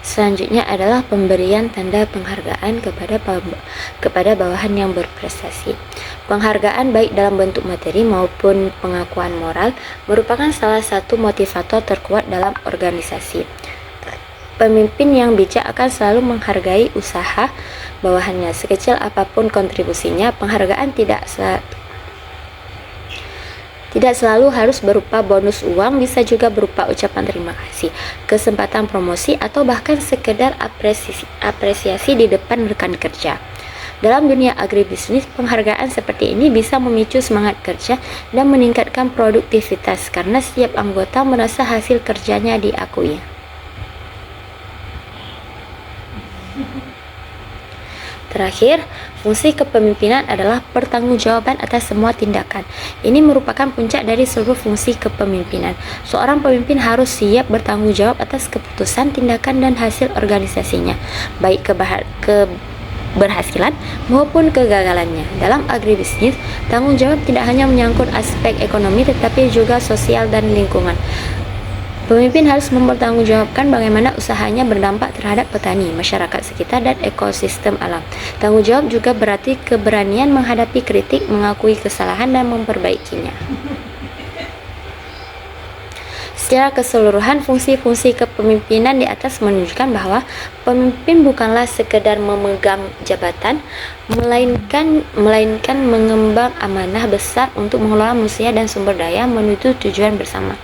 Selanjutnya adalah pemberian tanda penghargaan kepada bawahan yang berprestasi. Penghargaan baik dalam bentuk materi maupun pengakuan moral merupakan salah satu motivator terkuat dalam organisasi. Pemimpin yang bijak akan selalu menghargai usaha bawahannya, sekecil apapun kontribusinya. Penghargaan tidak selalu harus berupa bonus uang, bisa juga berupa ucapan terima kasih, kesempatan promosi, atau bahkan sekedar apresiasi di depan rekan kerja. Dalam dunia agribisnis, penghargaan seperti ini bisa memicu semangat kerja dan meningkatkan produktivitas karena setiap anggota merasa hasil kerjanya diakui. Terakhir, fungsi kepemimpinan adalah pertanggungjawaban atas semua tindakan. Ini merupakan puncak dari seluruh fungsi kepemimpinan. Seorang pemimpin harus siap bertanggung jawab atas keputusan, tindakan, dan hasil organisasinya, baik keberhasilan maupun kegagalannya. Dalam agribisnis, tanggung jawab tidak hanya menyangkut aspek ekonomi tetapi juga sosial dan lingkungan. Pemimpin harus mempertanggungjawabkan bagaimana usahanya berdampak terhadap petani, masyarakat sekitar, dan ekosistem alam. Tanggung jawab juga berarti keberanian menghadapi kritik, mengakui kesalahan, dan memperbaikinya. Secara keseluruhan, fungsi-fungsi kepemimpinan di atas menunjukkan bahwa pemimpin bukanlah sekedar memegang jabatan, melainkan mengemban amanah besar untuk mengelola manusia dan sumber daya menuju tujuan bersama.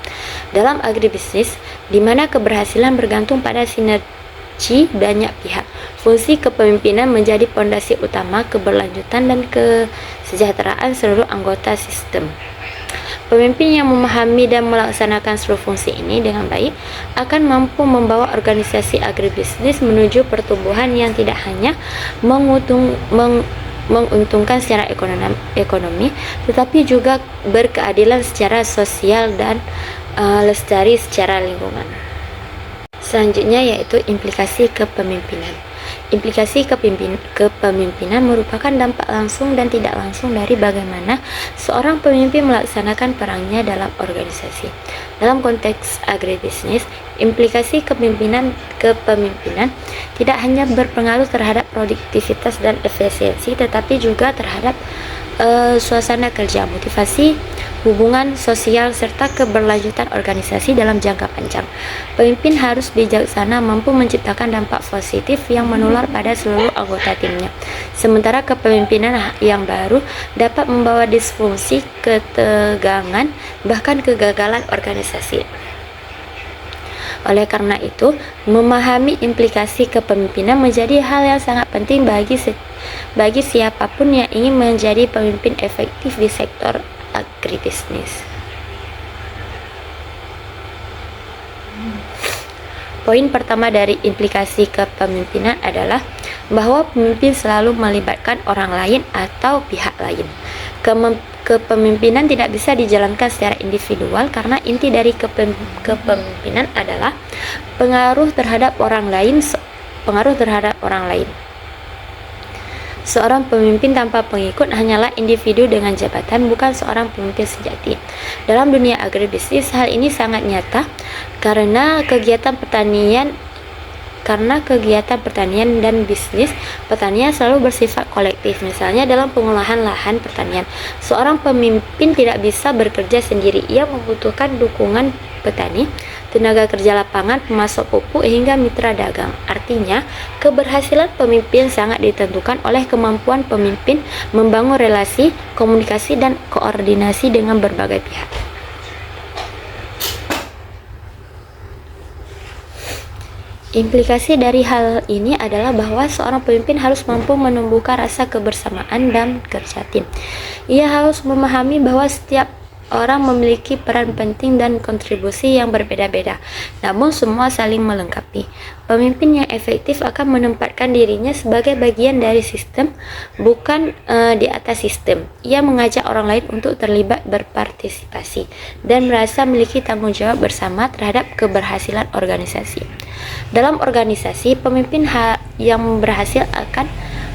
Dalam agribisnis, di mana keberhasilan bergantung pada sinergi banyak pihak, fungsi kepemimpinan menjadi pondasi utama keberlanjutan dan kesejahteraan seluruh anggota sistem. Pemimpin yang memahami dan melaksanakan seluruh fungsi ini dengan baik akan mampu membawa organisasi agribisnis menuju pertumbuhan yang tidak hanya menguntungkan secara ekonomi, tetapi juga berkeadilan secara sosial dan lestari secara lingkungan. Selanjutnya yaitu implikasi kepemimpinan. Implikasi kepemimpinan merupakan dampak langsung dan tidak langsung dari bagaimana seorang pemimpin melaksanakan perannya dalam organisasi. Dalam konteks agribisnis, implikasi kepemimpinan tidak hanya berpengaruh terhadap produktivitas dan efisiensi, tetapi juga terhadap suasana kerja, motivasi, hubungan sosial, serta keberlanjutan organisasi dalam jangka panjang. Pemimpin harus bijaksana, mampu menciptakan dampak positif yang menular pada seluruh anggota timnya. Sementara kepemimpinan yang baru dapat membawa disfungsi, ketegangan, bahkan kegagalan organisasi. Oleh karena itu, memahami implikasi kepemimpinan menjadi hal yang sangat penting bagi siapapun yang ingin menjadi pemimpin efektif di sektor agribisnis. Poin pertama dari implikasi kepemimpinan adalah bahwa pemimpin selalu melibatkan orang lain atau pihak lain. Kepemimpinan tidak bisa dijalankan secara individual karena inti dari kepemimpinan adalah pengaruh terhadap orang lain. Seorang pemimpin tanpa pengikut hanyalah individu dengan jabatan, bukan seorang pemimpin sejati. Dalam dunia agribisnis, hal ini sangat nyata karena kegiatan pertanian dan bisnis pertanian selalu bersifat kolektif. Misalnya dalam pengolahan lahan pertanian, seorang pemimpin tidak bisa bekerja sendiri. Ia membutuhkan dukungan petani, tenaga kerja lapangan, pemasok pupuk, hingga mitra dagang. Artinya, keberhasilan pemimpin sangat ditentukan oleh kemampuan pemimpin membangun relasi, komunikasi, dan koordinasi dengan berbagai pihak. Implikasi dari hal ini adalah bahwa seorang pemimpin harus mampu menumbuhkan rasa kebersamaan dan kerja tim. Ia harus memahami bahwa setiap orang memiliki peran penting dan kontribusi yang berbeda-beda, namun semua saling melengkapi. Pemimpin yang efektif akan menempatkan dirinya sebagai bagian dari sistem, bukan di atas sistem. Ia mengajak orang lain untuk terlibat berpartisipasi dan merasa memiliki tanggung jawab bersama terhadap keberhasilan organisasi. Dalam organisasi, pemimpin yang berhasil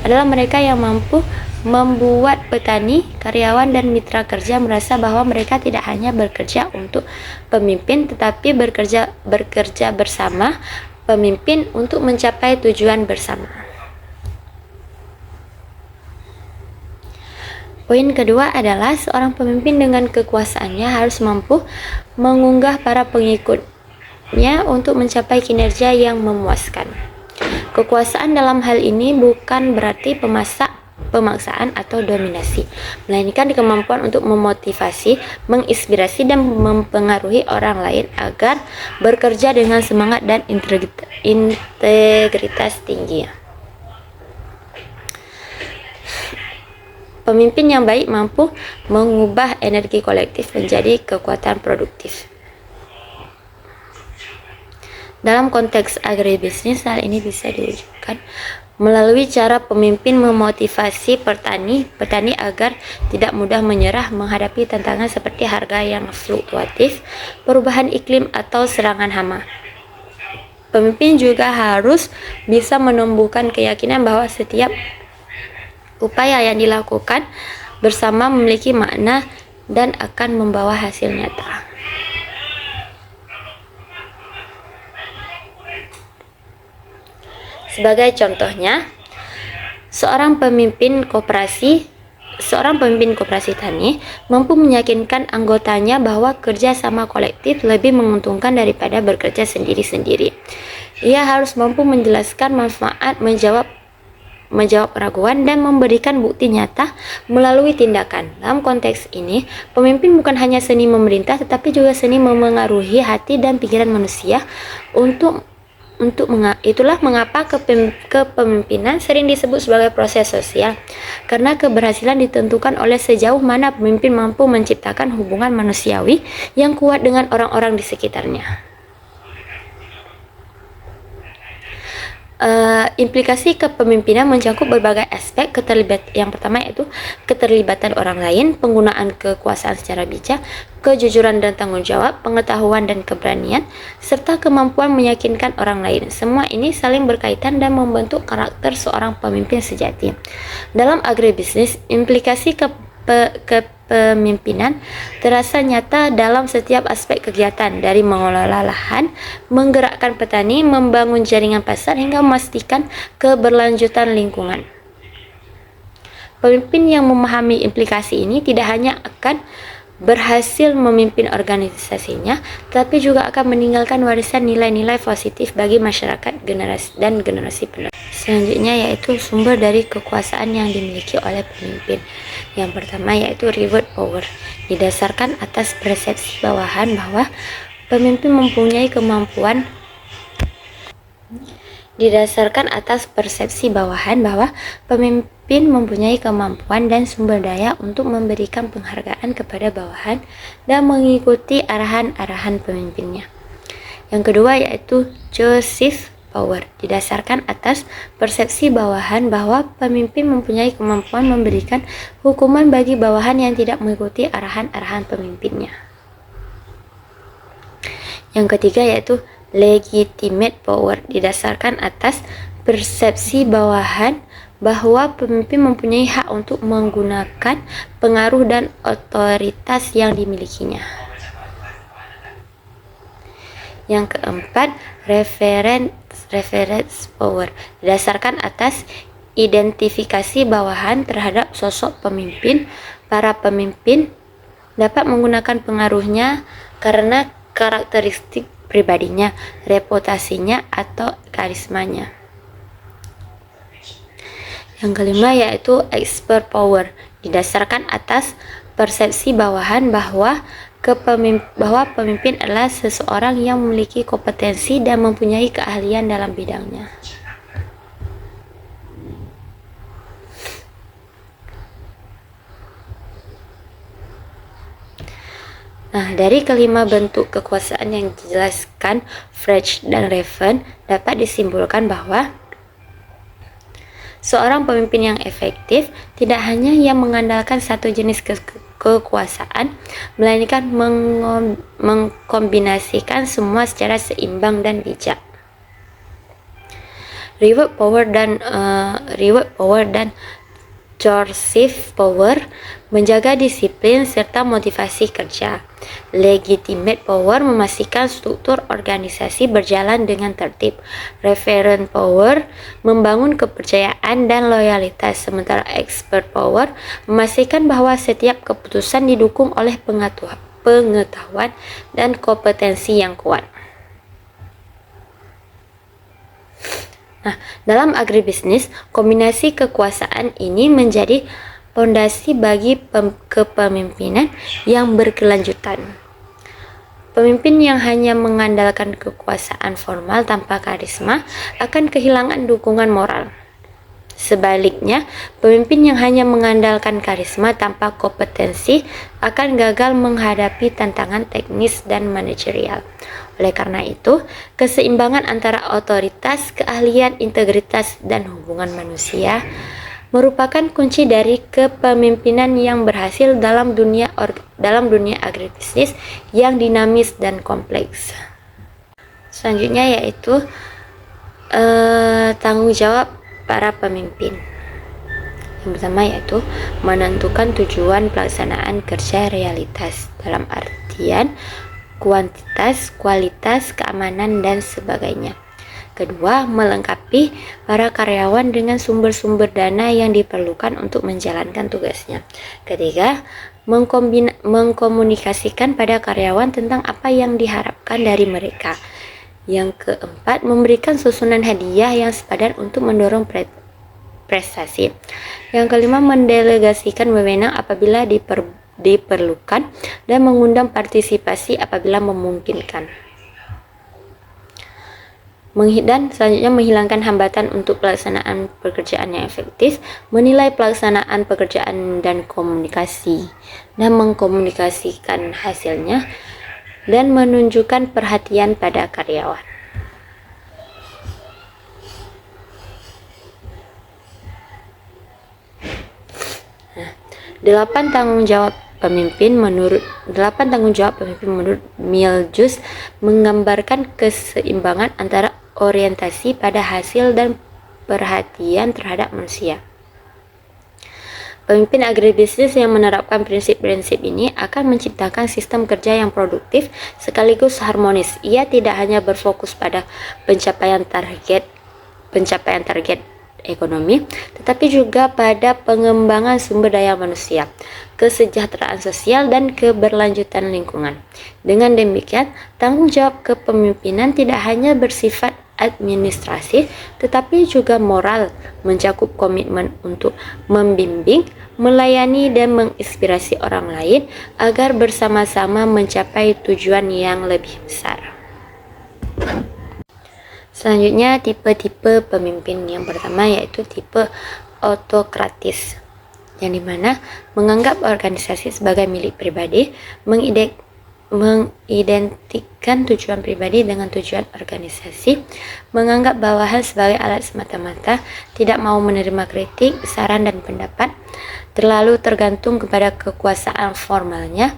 adalah mereka yang mampu membuat petani, karyawan, dan mitra kerja merasa bahwa mereka tidak hanya bekerja untuk pemimpin, tetapi bekerja bersama pemimpin untuk mencapai tujuan bersama. Poin kedua adalah seorang pemimpin dengan kekuasaannya harus mampu mengunggah para pengikutnya untuk mencapai kinerja yang memuaskan. Kekuasaan dalam hal ini bukan berarti pemaksaan atau dominasi, melainkan kemampuan untuk memotivasi, menginspirasi, dan mempengaruhi orang lain agar bekerja dengan semangat dan integritas tinggi. Pemimpin yang baik mampu mengubah energi kolektif menjadi kekuatan produktif. Dalam konteks agribisnis, hal ini bisa diwujudkan melalui cara pemimpin memotivasi petani agar tidak mudah menyerah menghadapi tantangan seperti harga yang fluktuatif, perubahan iklim, atau serangan hama. Pemimpin juga harus bisa menumbuhkan keyakinan bahwa setiap upaya yang dilakukan bersama memiliki makna dan akan membawa hasil nyata. Sebagai contohnya, seorang pemimpin koperasi tani mampu meyakinkan anggotanya bahwa kerja sama kolektif lebih menguntungkan daripada bekerja sendiri-sendiri. Ia harus mampu menjelaskan manfaat, menjawab keraguan, dan memberikan bukti nyata melalui tindakan. Dalam konteks ini, pemimpin bukan hanya seni memerintah, tetapi juga seni memengaruhi hati dan pikiran manusia. Itulah mengapa kepemimpinan sering disebut sebagai proses sosial, karena keberhasilan ditentukan oleh sejauh mana pemimpin mampu menciptakan hubungan manusiawi yang kuat dengan orang-orang di sekitarnya. Implikasi kepemimpinan mencakup berbagai aspek. Yang pertama yaitu keterlibatan orang lain, penggunaan kekuasaan secara bijak, kejujuran dan tanggung jawab, pengetahuan dan keberanian, serta kemampuan meyakinkan orang lain. Semua ini saling berkaitan dan membentuk karakter seorang pemimpin sejati. Dalam agribisnis, implikasi kepemimpinan terasa nyata dalam setiap aspek kegiatan, dari mengelola lahan, menggerakkan petani, membangun jaringan pasar, hingga memastikan keberlanjutan lingkungan. Pemimpin yang memahami implikasi ini tidak hanya akan berhasil memimpin organisasinya, tapi juga akan meninggalkan warisan nilai-nilai positif bagi masyarakat generasi penerus. Selanjutnya yaitu sumber dari kekuasaan yang dimiliki oleh pemimpin. Yang pertama yaitu reward power, didasarkan atas persepsi bawahan bahwa pemimpin mempunyai kemampuan dan sumber daya untuk memberikan penghargaan kepada bawahan dan mengikuti arahan-arahan pemimpinnya. Yang kedua yaitu Joseph power didasarkan atas persepsi bawahan bahwa pemimpin mempunyai kemampuan memberikan hukuman bagi bawahan yang tidak mengikuti arahan-arahan pemimpinnya. Yang ketiga yaitu legitimate power didasarkan atas persepsi bawahan bahwa pemimpin mempunyai hak untuk menggunakan pengaruh dan otoritas yang dimilikinya. Yang keempat, reference power didasarkan atas identifikasi bawahan terhadap sosok pemimpin. Para pemimpin dapat menggunakan pengaruhnya karena karakteristik pribadinya, reputasinya, atau karismanya. Yang kelima yaitu expert power didasarkan atas persepsi bawahan bahwa pemimpin adalah seseorang yang memiliki kompetensi dan mempunyai keahlian dalam bidangnya. Nah, dari kelima bentuk kekuasaan yang dijelaskan Frege dan Raven dapat disimpulkan bahwa seorang pemimpin yang efektif tidak hanya yang mengandalkan satu jenis kekuasaan, melainkan mengkombinasikan semua secara seimbang dan bijak. Reward power dan coercive power menjaga disiplin serta motivasi kerja. Legitimate power memastikan struktur organisasi berjalan dengan tertib. Referent power membangun kepercayaan dan loyalitas, sementara expert power memastikan bahwa setiap keputusan didukung oleh pengetahuan dan kompetensi yang kuat. Nah, dalam agribisnis, kombinasi kekuasaan ini menjadi fondasi bagi kepemimpinan yang berkelanjutan. Pemimpin yang hanya mengandalkan kekuasaan formal tanpa karisma akan kehilangan dukungan moral. Sebaliknya, pemimpin yang hanya mengandalkan karisma tanpa kompetensi akan gagal menghadapi tantangan teknis dan manajerial. Oleh karena itu, keseimbangan antara otoritas, keahlian, integritas, dan hubungan manusia merupakan kunci dari kepemimpinan yang berhasil dalam dunia agribisnis yang dinamis dan kompleks. Selanjutnya yaitu tanggung jawab para pemimpin. Yang pertama yaitu menentukan tujuan pelaksanaan kerja realitas dalam artian kuantitas, kualitas, keamanan, dan sebagainya. Kedua, melengkapi para karyawan dengan sumber-sumber dana yang diperlukan untuk menjalankan tugasnya. Ketiga, mengkomunikasikan pada karyawan tentang apa yang diharapkan dari mereka. Yang keempat, memberikan susunan hadiah yang sepadan untuk mendorong prestasi. Yang kelima, mendelegasikan wewenang apabila diperlukan dan mengundang partisipasi apabila memungkinkan. Dan selanjutnya menghilangkan hambatan untuk pelaksanaan pekerjaan yang efektif, menilai pelaksanaan pekerjaan dan komunikasi, dan mengkomunikasikan hasilnya, dan menunjukkan perhatian pada karyawan. Nah, 8 tanggung jawab pemimpin menurut Miljus menggambarkan keseimbangan antara orientasi pada hasil dan perhatian terhadap manusia. Pemimpin agribisnis yang menerapkan prinsip-prinsip ini akan menciptakan sistem kerja yang produktif sekaligus harmonis. Ia tidak hanya berfokus pada pencapaian target ekonomi, tetapi juga pada pengembangan sumber daya manusia, kesejahteraan sosial, dan keberlanjutan lingkungan. Dengan demikian, tanggung jawab kepemimpinan tidak hanya bersifat administrasi, tetapi juga moral, mencakup komitmen untuk membimbing, melayani, dan menginspirasi orang lain agar bersama-sama mencapai tujuan yang lebih besar. Selanjutnya, tipe-tipe pemimpin. Yang pertama yaitu tipe autokratis, yang dimana menganggap organisasi sebagai milik pribadi, mengidentikan tujuan pribadi dengan tujuan organisasi, menganggap bawahan sebagai alat semata-mata, tidak mau menerima kritik, saran, dan pendapat, terlalu tergantung kepada kekuasaan formalnya.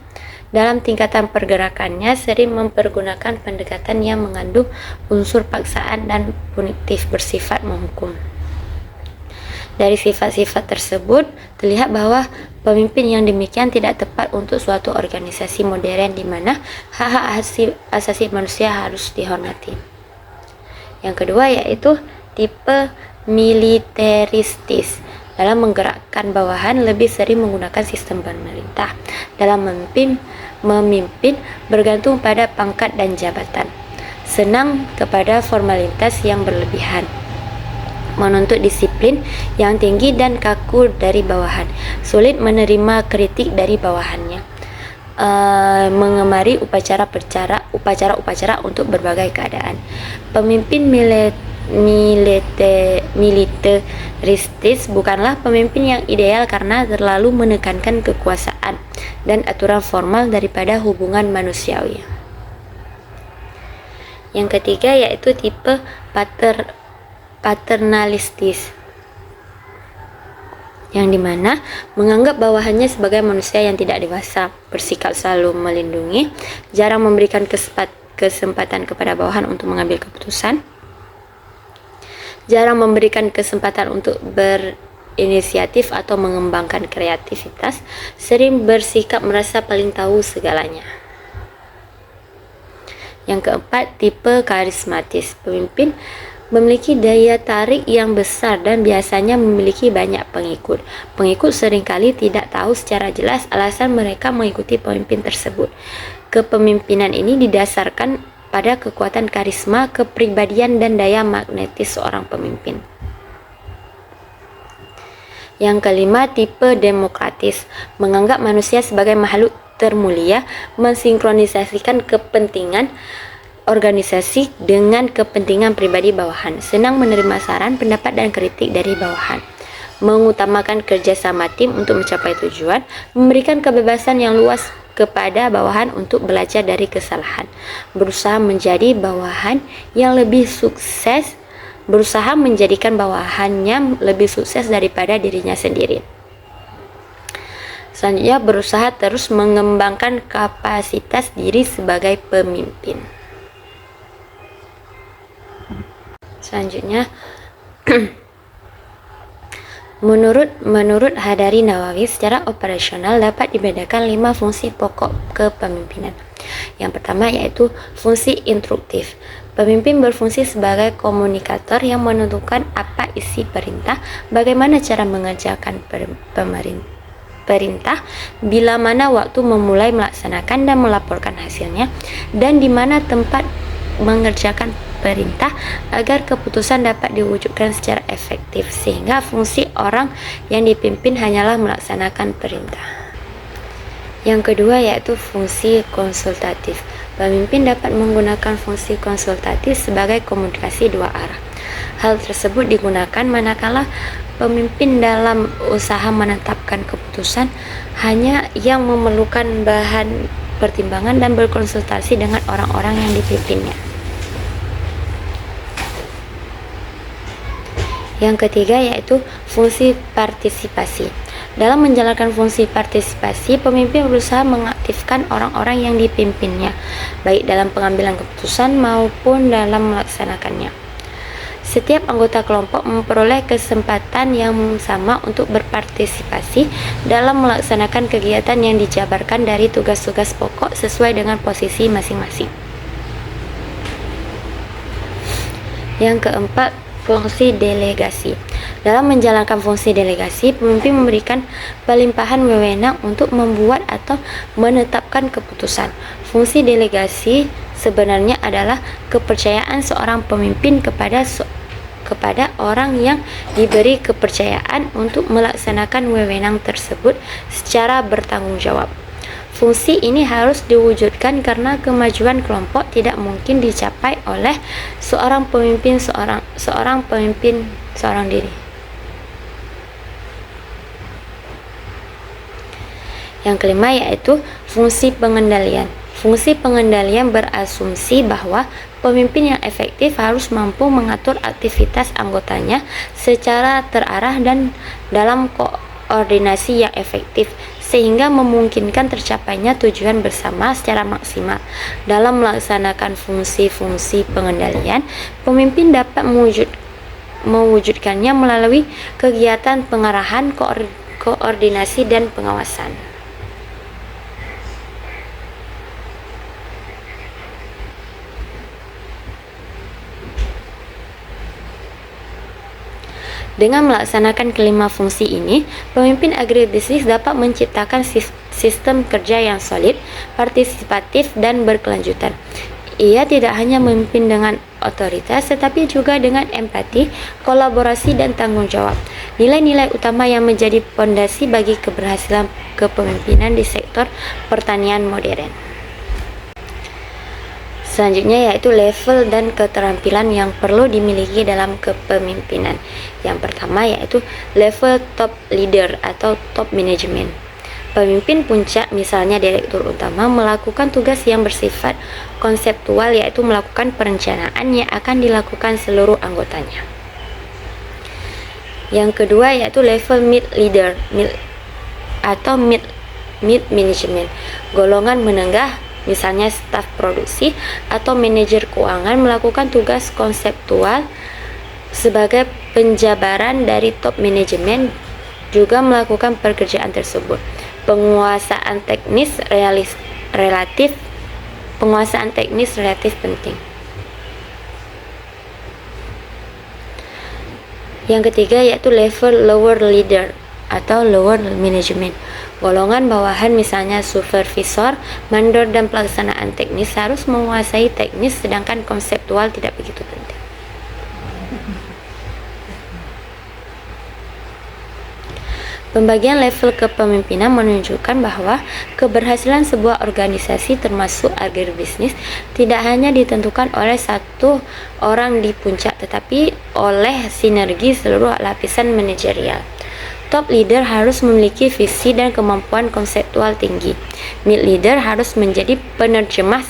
Dalam tingkatan pergerakannya, sering mempergunakan pendekatan yang mengandung unsur paksaan dan punitif bersifat menghukum. Dari sifat-sifat tersebut, terlihat bahwa pemimpin yang demikian tidak tepat untuk suatu organisasi modern di mana hak-hak asasi manusia harus dihormati. Yang kedua yaitu tipe militeristis. Dalam menggerakkan bawahan lebih sering menggunakan sistem pemerintah. Dalam memimpin bergantung pada pangkat dan jabatan. Senang kepada formalitas yang berlebihan. Menuntut disiplin yang tinggi dan kaku dari bawahan, sulit menerima kritik dari bawahannya, mengemari upacara-upacara untuk berbagai keadaan. Pemimpin militeristis bukanlah pemimpin yang ideal karena terlalu menekankan kekuasaan dan aturan formal daripada hubungan manusiawi. Yang ketiga yaitu tipe paternalistis, yang dimana menganggap bawahannya sebagai manusia yang tidak dewasa, bersikap selalu melindungi, jarang memberikan kesempatan kepada bawahan untuk mengambil keputusan, jarang memberikan kesempatan untuk berinisiatif atau mengembangkan kreativitas, sering bersikap merasa paling tahu segalanya. Yang keempat, tipe karismatis. Pemimpin memiliki daya tarik yang besar dan biasanya memiliki banyak pengikut. Pengikut seringkali tidak tahu secara jelas alasan mereka mengikuti pemimpin tersebut. Kepemimpinan ini didasarkan pada kekuatan karisma, kepribadian, dan daya magnetis seorang pemimpin. Yang kelima, tipe demokratis. Menganggap manusia sebagai makhluk termulia, mensinkronisasikan kepentingan organisasi dengan kepentingan pribadi bawahan, senang menerima saran, pendapat, dan kritik dari bawahan, mengutamakan kerjasama tim untuk mencapai tujuan, memberikan kebebasan yang luas kepada bawahan untuk belajar dari kesalahan, berusaha menjadi bawahan yang lebih sukses, berusaha menjadikan bawahannya lebih sukses daripada dirinya sendiri. Selanjutnya, berusaha terus mengembangkan kapasitas diri sebagai pemimpin. Selanjutnya, menurut Hadari Nawawi, secara operasional dapat dibedakan 5 fungsi pokok kepemimpinan. Yang pertama yaitu fungsi instruktif. Pemimpin berfungsi sebagai komunikator yang menentukan apa isi perintah, bagaimana cara mengerjakan perintah, bila mana waktu memulai melaksanakan dan melaporkan hasilnya, dan di mana tempat mengerjakan perintah agar keputusan dapat diwujudkan secara efektif, sehingga fungsi orang yang dipimpin hanyalah melaksanakan perintah. Yang kedua yaitu fungsi konsultatif. Pemimpin dapat menggunakan fungsi konsultatif sebagai komunikasi dua arah. Hal tersebut digunakan manakala pemimpin dalam usaha menetapkan keputusan hanya yang memerlukan bahan pertimbangan dan berkonsultasi dengan orang-orang yang dipimpinnya. Yang ketiga yaitu fungsi partisipasi. Dalam menjalankan fungsi partisipasi, pemimpin berusaha mengaktifkan orang-orang yang dipimpinnya, baik dalam pengambilan keputusan maupun dalam melaksanakannya. Setiap anggota kelompok memperoleh kesempatan yang sama untuk berpartisipasi dalam melaksanakan kegiatan yang dijabarkan dari tugas-tugas pokok sesuai dengan posisi masing-masing. Yang keempat, fungsi delegasi. Dalam menjalankan fungsi delegasi, pemimpin memberikan pelimpahan wewenang untuk membuat atau menetapkan keputusan. Fungsi delegasi sebenarnya adalah kepercayaan seorang pemimpin kepada orang yang diberi kepercayaan untuk melaksanakan wewenang tersebut secara bertanggung jawab. Fungsi ini harus diwujudkan karena kemajuan kelompok tidak mungkin dicapai oleh seorang pemimpin seorang diri. Yang kelima yaitu fungsi pengendalian. Fungsi pengendalian berasumsi bahwa pemimpin yang efektif harus mampu mengatur aktivitas anggotanya secara terarah dan dalam koordinasi yang efektif, sehingga memungkinkan tercapainya tujuan bersama secara maksimal. Dalam melaksanakan fungsi-fungsi pengendalian, pemimpin dapat mewujudkannya melalui kegiatan pengarahan, koordinasi, dan pengawasan. Dengan melaksanakan kelima fungsi ini, pemimpin agribisnis dapat menciptakan sistem kerja yang solid, partisipatif, dan berkelanjutan. Ia tidak hanya memimpin dengan otoritas, tetapi juga dengan empati, kolaborasi, dan tanggung jawab. Nilai-nilai utama yang menjadi fondasi bagi keberhasilan kepemimpinan di sektor pertanian modern. Selanjutnya yaitu level dan keterampilan yang perlu dimiliki dalam kepemimpinan. Yang pertama yaitu level top leader atau top management. Pemimpin puncak, misalnya direktur utama, melakukan tugas yang bersifat konseptual, yaitu melakukan perencanaan yang akan dilakukan seluruh anggotanya. Yang kedua yaitu level mid leader atau mid management. Golongan menengah, misalnya staf produksi atau manajer keuangan, melakukan tugas konseptual sebagai penjabaran dari top manajemen, juga melakukan pekerjaan tersebut. Penguasaan teknis relatif penting. Yang ketiga yaitu level lower leader atau lower management. Golongan bawahan, misalnya supervisor, mandor, dan pelaksanaan teknis, harus menguasai teknis, sedangkan konseptual tidak begitu penting. Pembagian level kepemimpinan menunjukkan bahwa keberhasilan sebuah organisasi termasuk agribisnis tidak hanya ditentukan oleh satu orang di puncak, tetapi oleh sinergi seluruh lapisan manajerial. Top leader harus memiliki visi dan kemampuan konseptual tinggi. Mid leader harus menjadi penerjemah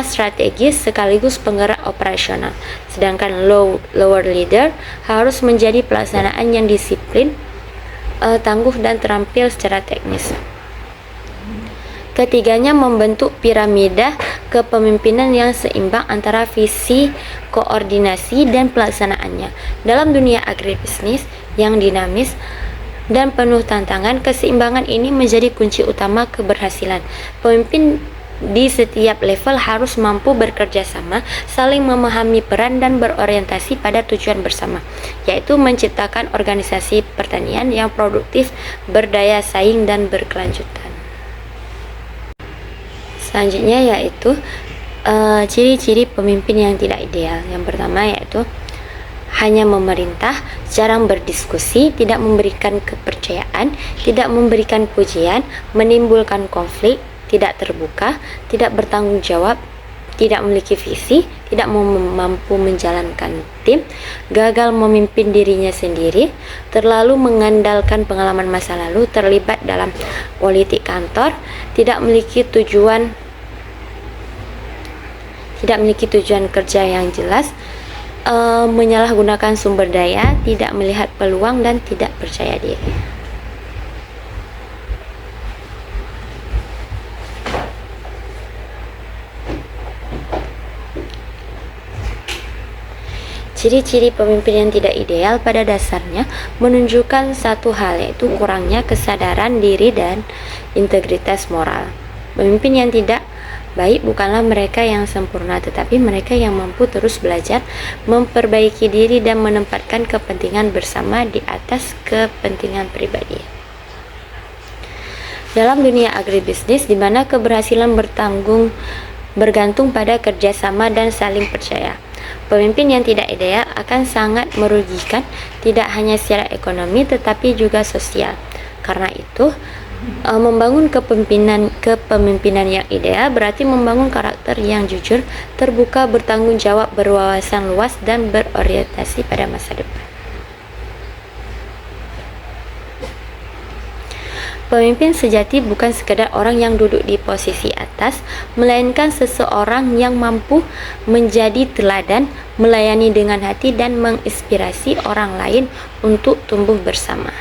strategis sekaligus penggerak operasional. Sedangkan lower leader harus menjadi pelaksanaan yang disiplin, tangguh, dan terampil secara teknis. Ketiganya membentuk piramida kepemimpinan yang seimbang antara visi, koordinasi, dan pelaksanaannya. Dalam dunia agribisnis yang dinamis dan penuh tantangan, keseimbangan ini menjadi kunci utama keberhasilan. Pemimpin di setiap level harus mampu bekerja sama, saling memahami peran, dan berorientasi pada tujuan bersama, yaitu menciptakan organisasi pertanian yang produktif, berdaya saing, dan berkelanjutan. Selanjutnya yaitu ciri-ciri pemimpin yang tidak ideal. Yang pertama yaitu hanya memerintah, jarang berdiskusi, tidak memberikan kepercayaan, tidak memberikan pujian, menimbulkan konflik, tidak terbuka, tidak bertanggung jawab, tidak memiliki visi, tidak mampu menjalankan tim, gagal memimpin dirinya sendiri, terlalu mengandalkan pengalaman masa lalu, terlibat dalam politik kantor, tidak memiliki tujuan kerja yang jelas, menyalahgunakan sumber daya, tidak melihat peluang, dan tidak percaya diri. Ciri-ciri pemimpin yang tidak ideal pada dasarnya menunjukkan satu hal, yaitu kurangnya kesadaran diri dan integritas moral. Pemimpin yang tidak baik bukanlah mereka yang sempurna, tetapi mereka yang mampu terus belajar, memperbaiki diri, dan menempatkan kepentingan bersama di atas kepentingan pribadi. Dalam dunia agribisnis, di mana keberhasilan bergantung pada kerjasama dan saling percaya, pemimpin yang tidak ideal akan sangat merugikan, tidak hanya secara ekonomi tetapi juga sosial. Karena itu, membangun kepemimpinan yang ideal berarti membangun karakter yang jujur, terbuka, bertanggung jawab, berwawasan luas, dan berorientasi pada masa depan. Pemimpin sejati bukan sekedar orang yang duduk di posisi atas, melainkan seseorang yang mampu menjadi teladan, melayani dengan hati, dan menginspirasi orang lain untuk tumbuh bersama.